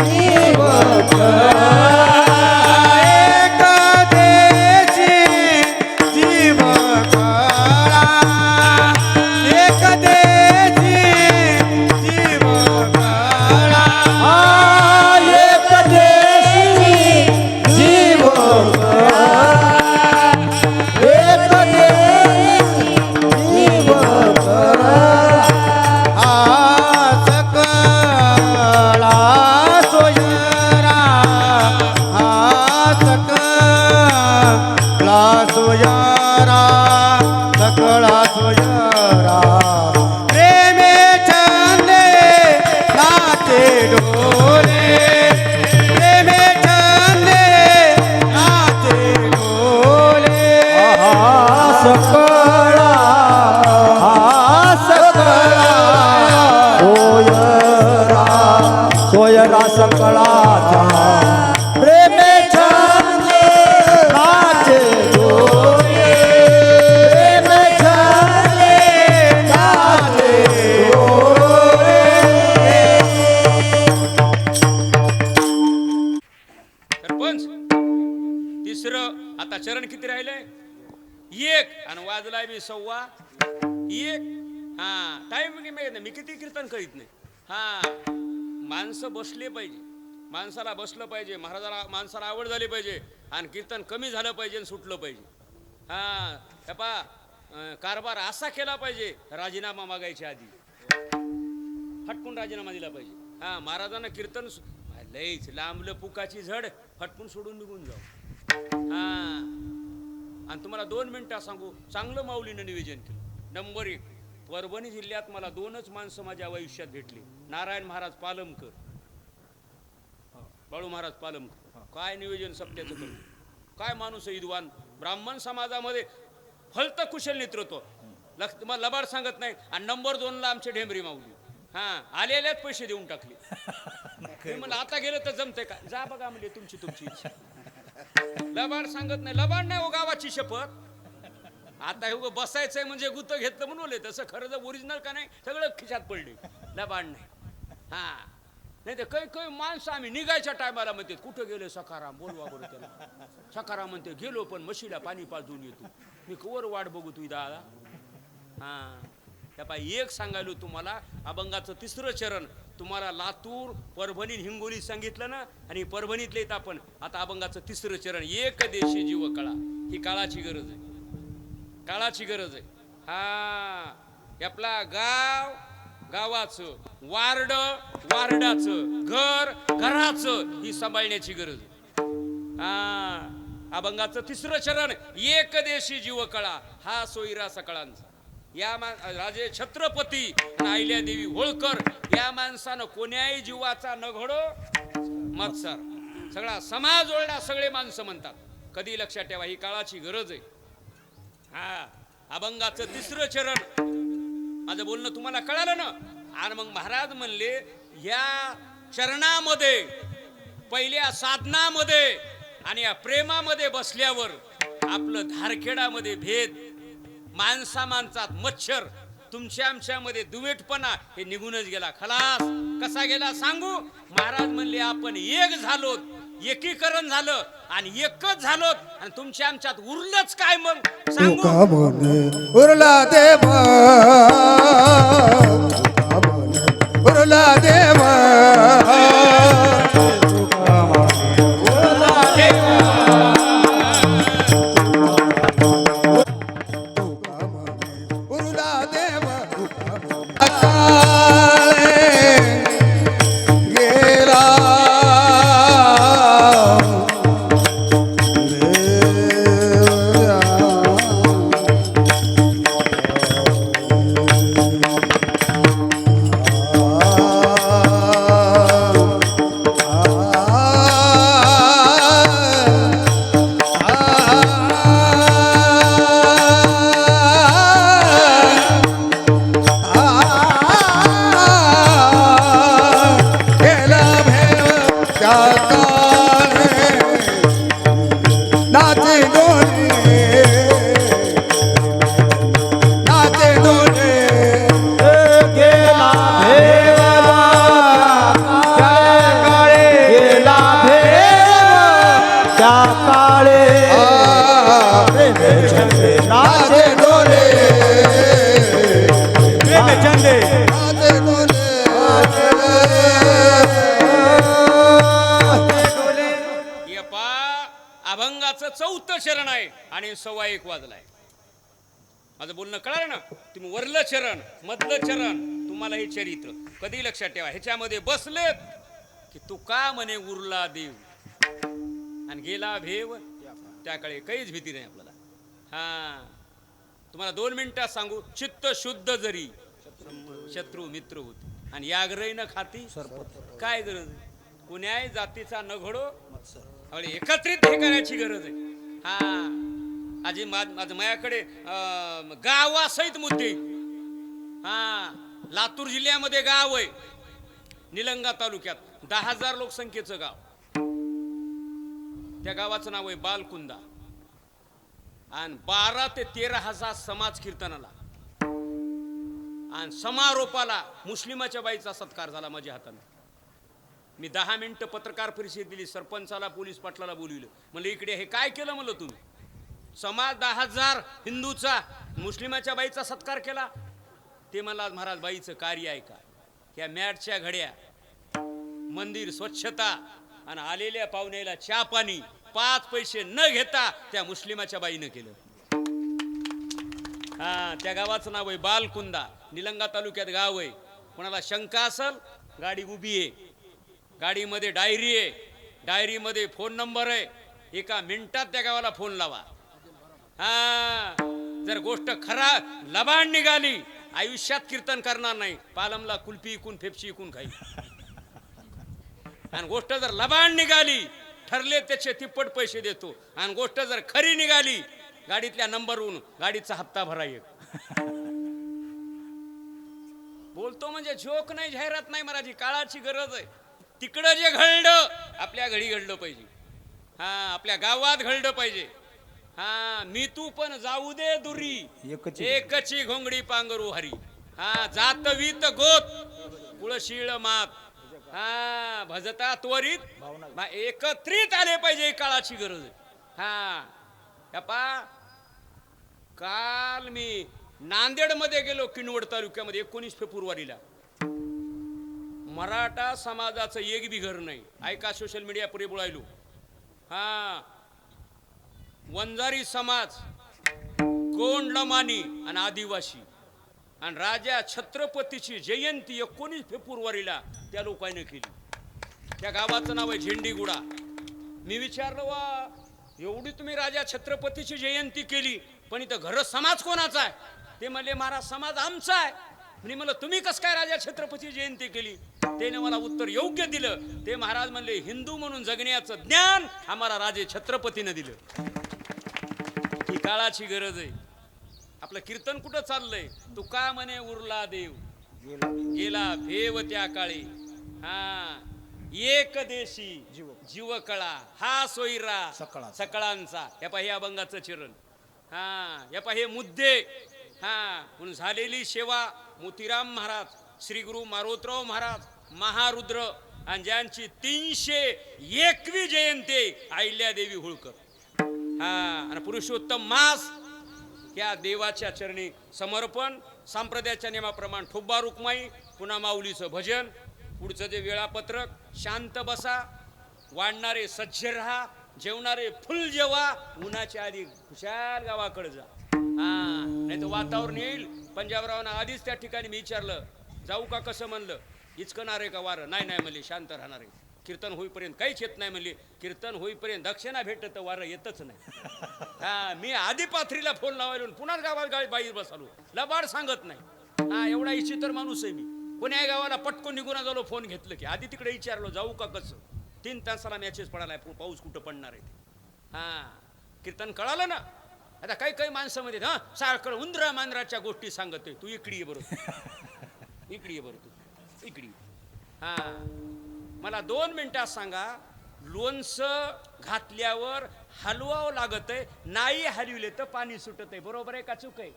जीव कळा, एक देशी जीव कळा, एक देशी जीव कळा, एक देशी जीव कळा, एक देशी जीव कळा, सकळा सोयरा, सकळा सोयरा, सकळा सोयरा, प्रेमे छंदे नाचे डोले, प्रेमे छंदे नाचे डोले, सकळा सकळा सोयरा, सोयरा सकळाचा प्रेमे छंदे नाचे डोले, प्रेमे छंदे नाचे डोले. सरपंच तिसरं आता चरण किती राहिले? एक. आणि वाजलाय बी 1:15. हा, टाइम मी किती कीर्तन करीत नाही. हा, माणसं बसले पाहिजे, माणसाला बसलं पाहिजे, महाराजाला माणसाला आवड झाली पाहिजे, आणि कीर्तन कमी झालं पाहिजे आणि सुटलं पाहिजे. हा, कारभार असा केला पाहिजे, राजीनामा मागायच्या आधी फटकून राजीनामा दिला पाहिजे. हा, महाराजांना कीर्तन लईच लांबलं पुकाची झड, फटकून सोडून निघून जाऊ. हा, आणि तुम्हाला 2 मिनिटं सांगू, चांगलं माऊलीनं निवेदन केलं. नंबर 1, परभणी जिल्ह्यात मला 2च माणसं माझ्या आयुष्यात भेटली. नारायण महाराज पालमकर, बाळू महाराज पालमकर. काय निवेदन सत्याचं करू, काय माणूस आहे विद्वान. ब्राह्मण समाजामध्ये फलत कुशल नेतृत्व. तुम्हाला लबाड सांगत नाही. आणि नंबर 2ला आमचे ढेंबरी माऊली. हा, आलेल्याच पैसे देऊन टाकले. म्हणलं आता गेलं तर जमतंय का? जा बघा म्हणजे तुमची इच्छा. लबाड सांगत नाही, लबाड नाही हो, गावाची शपथ. आता हे बसायचंय म्हणजे गुत घेतलं म्हणून तसं खरं जर ओरिजिनल का नाही, सगळं खिशात पडले. लबाड नाही. हा, नाही तर काही माणसं आम्ही निघायच्या टायमाला म्हणते कुठं गेले सखाराम, बोलवा बरं त्याला. सखाराम म्हणते गेलो पण म्हशीला पाणी पाजून येतो. मी कवर वाट बघू तू दादा. हा, त्या पाय एक सांगायलो तुम्हाला, अभंगाचं तिसरं चरण तुम्हाला लातूर, परभणी, हिंगोली सांगितलं ना, आणि परभणीतले येत आपण. आता अभंगाचं तिसरं चरण, एक देशी जीव कळा. ही काळाची गरज आहे, काळाची गरज आहे. हा, आपला गाव गावाचं, वार्ड वार्डाचं, घर घराचं ही सांभाळण्याची गरज आहे. हा, अभंगाचं तिसरं चरण, एक देशी जीव कळा. हा सोयरा सकळांचा. या राजे छत्रपती अहिल्यादेवी होळकर या माणसानं कोण्याही जीवाचा न घडो मत्सर. सगळा समाज ओळला, सगळे माणसं म्हणतात. कधी लक्षात ठेवा, ही काळाची गरज आहे. हा, अभंगाचं तिसरं चरण. माझं बोलणं तुम्हाला कळालं ना? आणि मग महाराज म्हणले, या चरणामध्ये, पहिल्या साधनामध्ये आणि या प्रेमामध्ये बसल्यावर आपलं धारखेडामध्ये भेद, माणसा माणसात मच्छर तुमच्या आमच्यामध्ये दुवेटपणा हे निघूनच गेला. खलास कसा गेला सांगू. महाराज म्हणले आपण एक झालो, एकीकरण झालं आणि एकच झालो आणि तुमच्या आमच्यात उरलंच काय मग सांगू. तुका म्हणे उरला देव, तुका म्हणे उरला देव, तुका म्हणे उरला देव, तुका म्हणे उरला देव, तुका म्हणे काळे गेला नाचे डोले, नाचे डोले, गेला भेवा त्या काळे, गेला भेवा त्या काळे, नाचे डोले, नाचे डोले, ये पा अभंगाचं 4थं चरण आहे आणि 1:15 वाजलाय. माझं बोलणं कळलं ना. तुम्ही वरलं चरण, मधलं चरण, तुम्हाला हे चरित्र कधी लक्षात ठेवा. ह्याच्यामध्ये बसलेत की तू का म्हणे उरला देव आणि गेला भेव त्याकडे काहीच भीती नाही आपल्याला. हा तुम्हाला 2 मिनिटात सांगू. चित्त शुद्ध जरी शत्रू मित्र होते आणि याग्रही न खाती काय गरज आहे. कुण्याही जातीचा न घडो एकत्रित हे करायची गरज आहे. हा आजी माझ्याकडे गावासहित मुद्दे. हा लातूर जिल्ह्यामध्ये गाव आहे निलंगा तालुक्यात 10,000 लोकसंख्येचं गाव. त्या गावाचं नाव आहे बालकुंदा आणि 12 ते 13 हजार समाज कीर्तनाला आणि समारोपाला मुस्लिमाच्या बाईचा सत्कार झाला माझ्या हाताने. मी 10 मिनिटं पत्रकार परिषद दिली. सरपंचाला पोलीस पाटलाला बोलविलं. म्हणलं इकडे हे काय केलं म्हणलं तुम्ही. समाज 10,000 हिंदूचा मुस्लिमाच्या बाईचा सत्कार केला. ते मला महाराज बाईचं कार्य आहे का. ह्या मॅटच्या घड्या, मंदिर स्वच्छता आणि आलेल्या पाहुण्याला चहा पाणी 5 पैसे न घेता त्या मुस्लिमाच्या बाईनं केलं. हा त्या गावाचं नाव आहे बालकुंदा, निलंगा तालुक्यात गाव आहे. कोणाला शंका असेल गाडी उभी आहे, गाडीमध्ये डायरी आहे, डायरीमध्ये फोन नंबर आहे. एका मिनिटात त्या गावाला फोन लावा. हा जर गोष्ट खरा लबाड निघाली आयुष्यात कीर्तन करणार नाही. पालमला कुल्फी इकून फेपशी इकून खाई. आणि गोष्ट जर लबाड निघाली ठरले त्याचे तिप्पट पैसे देतो. आणि गोष्ट जर खरी निघाली गाडीतल्या नंबरवरून गाडीचा हप्ता भराय. बोलतो म्हणजे जोक नाही, जाहिरात नाही महाराजी. काळाची गरज आहे. तिकडं जे घडलं आपल्या घडी घडलं पाहिजे. हा आपल्या गावात घडलं पाहिजे. हा मी तू पण जाऊ दे दुरी, एकची घोंगडी पांघरू हरी. हा जात वीत गोत कुळशीळ मात. हा भजता त्वरित एकत्रित आले पाहिजे. काळाची गरज आहे. हा पा काल मी नांदेड मध्ये गेलो किनवट तालुक्यामध्ये 19 फेब्रुवारीला. मराठा समाजाचं एक बी घर नाही. ऐका सोशल मीडिया पुढे बोलायलो. हा वंजारी समाज, कोंडमानी आणि आदिवासी आणि राजा छत्रपतीची जयंती 19 फेब्रुवारीला त्या लोकांनी केली. त्या गावाचं नाव आहे झेंडीगुडा. मी विचारलं वा एवढी तुम्ही राजा छत्रपतीची जयंती केली पण इथं घर समाज कोणाचा आहे. ते म्हणले महाराज समाज आमचा आहे. मी म्हणलं तुम्ही कसं काय राजा छत्रपती जयंती केली. त्याने मला उत्तर योग्य दिलं. ते महाराज म्हणले हिंदू म्हणून जगण्याचं ज्ञान आम्हाला राजे छत्रपतीनं दिलं. ही काळाची गरज आहे. आपलं कीर्तन कुठं चाललंय. तू का म्हणे उरला देव गेला भेव त्या काळी. हा एक देशी जीव कळा हा सोयरा सकळांचा. हे पहा हे अभंगाचं चिरण. हा हे पहा हे मुद्दे. हा म्हणून झालेली सेवा मोतीराम महाराज, श्री गुरु मारोतराव महाराज, महारुद्र आणि ज्यांची 321वी जयंती अहिल्यादेवी होळकर, हा आणि पुरुषोत्तम मास या देवाच्या चरणी समर्पण. संप्रदायाच्या नियमाप्रमाणे ठोब्बा रुक्माई, पुन्हा माऊलीचं भजन, पुढचं जे वेळापत्रक, शांत बसा, वाढणारे सज्ज राहा, जेवणारे फुल जेवा, उन्हाच्या आधी खुशाल गावाकडे जा. हा नाही तर वातावरण येईल. पंजाबरावांना आधीच त्या ठिकाणी मी विचारलं जाऊ का, कसं म्हणलं, इचकणार आहे का वारं, नाही नाही म्हणले शांत राहणार आहे, कीर्तन होईपर्यंत काहीच येत नाही म्हणले, कीर्तन होईपर्यंत दक्षिणा भेटत तर वारं येतच नाही. हा मी आधी पाथरीला फोन लावायलो पुन्हा गावात गाडी बाहेर बसालो, लबाड सांगत नाही. हा एवढा इच्छितर माणूस आहे मी. कोण्या गावाला पटकन निघून झालो, फोन घेतलं की आधी तिकडे विचारलो जाऊ का कसं. 3 तासाला मॅचेस पडायला, पाऊस कुठं पडणार आहे. हा कीर्तन कळालं ना. आता काही काही माणसामध्ये हा सारखं उंदरा मांजराच्या गोष्टी सांगतोय. तू इकडे ये बरोबर, इकडे ये बरोबर, तू इकडे. हा मला 2 मिनिटात सांगा, लोणचं घातल्यावर हलवावं लागत आहे, नाही हलविले तर पाणी सुटत आहे. बरोबर आहे का चूक आहे?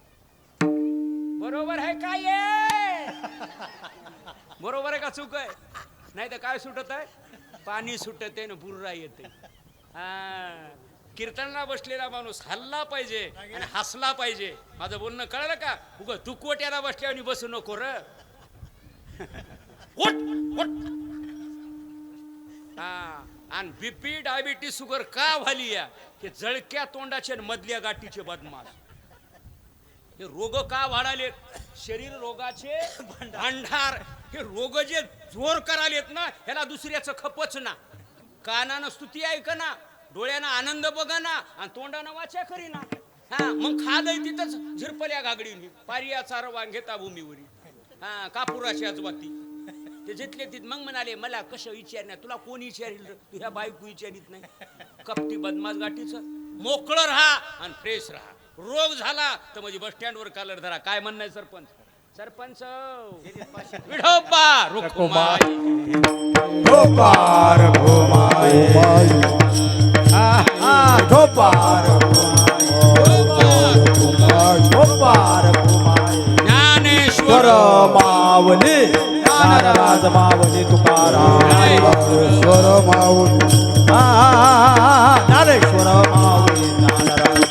बरोबर आहे काय? बरोबर आहे का चूक आहे? नाही तर काय सुटत आहे? पाणी सुटत आहे ना बुर्रा येते. हा कीर्तनला बसलेला माणूस हल्ला पाहिजे आणि हसला पाहिजे. माझं बोलणं कळलं का? उग तुकवट्याला बसल्याने बसू नको र. हा आणि बीपी डायबिटीस शुगर का व्हाली या? हे जळक्या तोंडाचे मधल्या गाठीचे बदमाश हे रोग का वाढालेत? शरीर रोगाचे भांडार. हे रोग जे जोर करालेत ना, ह्याला दुसऱ्याचं खपच ना. कानानं स्तुती ऐक ना, डोळ्यानं आनंद बघा ना, आणि तोंडानं वाचा करी ना. हा मग खालय तिथंच झिरपल्या गागडीने पारिया चार वांगेता भूमीवरी. हा कापुराची आजवाती ते जिथले तिथ. मग म्हणाले मला कसं विचारणार, तुला कोण विचारेल? तुझ्या बायको विचारित नाही. कपटी बदमाश गाठीचं. मोकळं राहा आणि फ्रेश राहा. रोग झाला तर म्हणजे बस स्टँडवर कालर धरा. काय म्हणणं आहे सरपंच? सरपंच विठोबा रुक्माई धोपार घुमाई, धोपार धोपार घुमाई. ज्ञानेश्वर माऊली ज्ञानराज माऊली तुकाराम, ज्ञानेश्वर माऊली, ज्ञानेश्वर माऊली ज्ञानराज.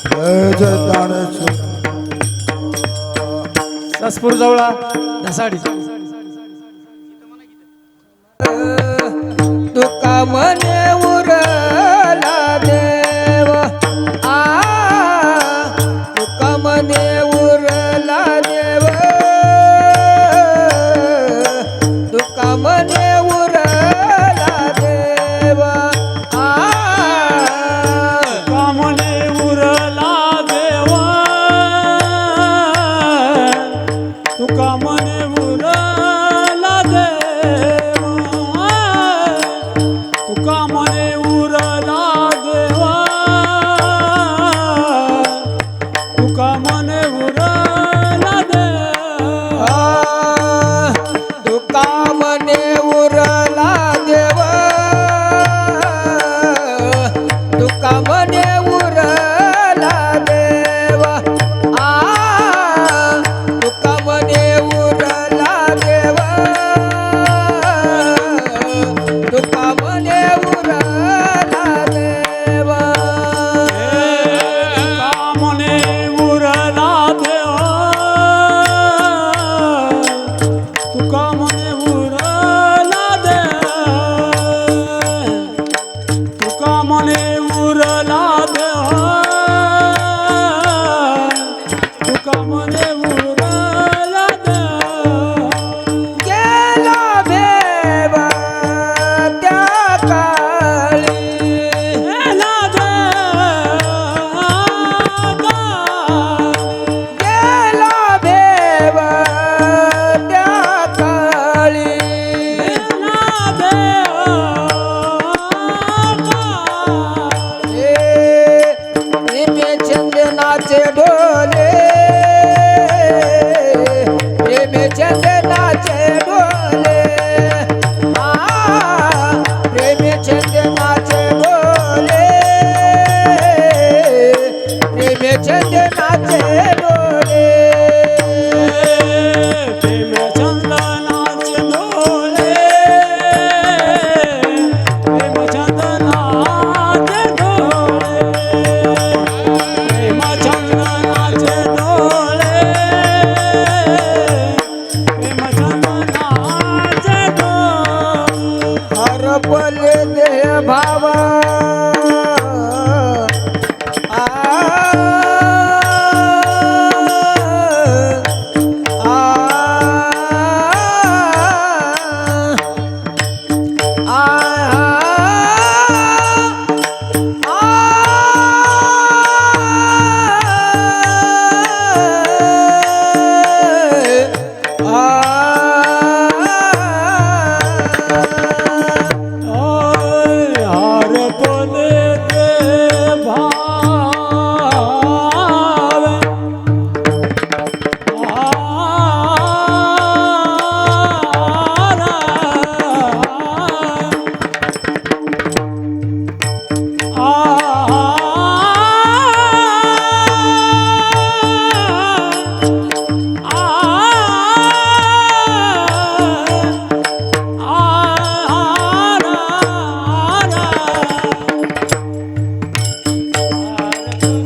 जय जय ज्ञानेश्वर. ससपूर जवळा धसाडी. तुका म्हणे उरला देव, तुका म्हणे उरला देव, तुका म्हणे उरला देव, कामने उरला देवा, तुका मने उरला देवा, तुका हरपले देह भावा आ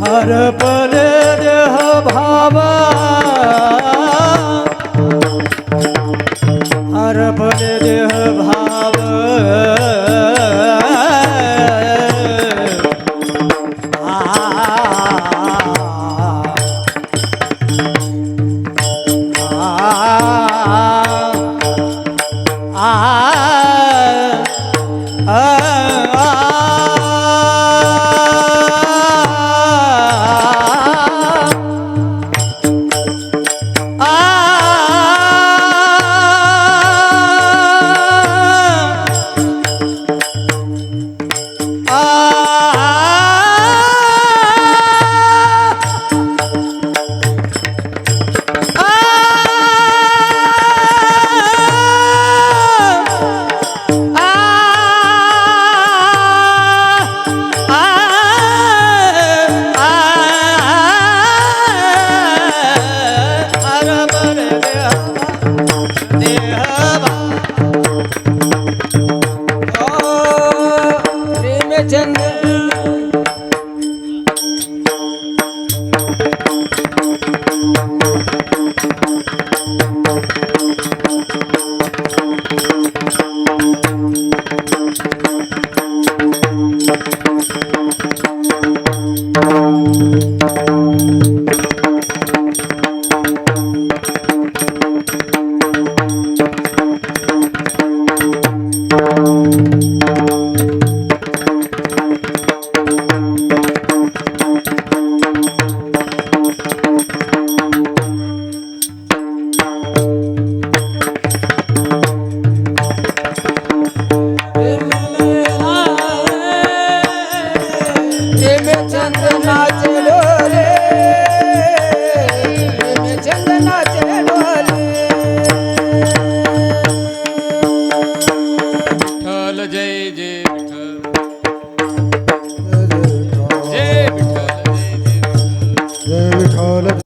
हरपले देह भावा हरपले देह भाव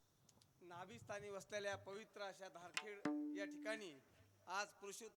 नाभिस्थानी वसलेल्या पवित्र अशा धारखेड या ठिकाणी आज पुरुषोत्तम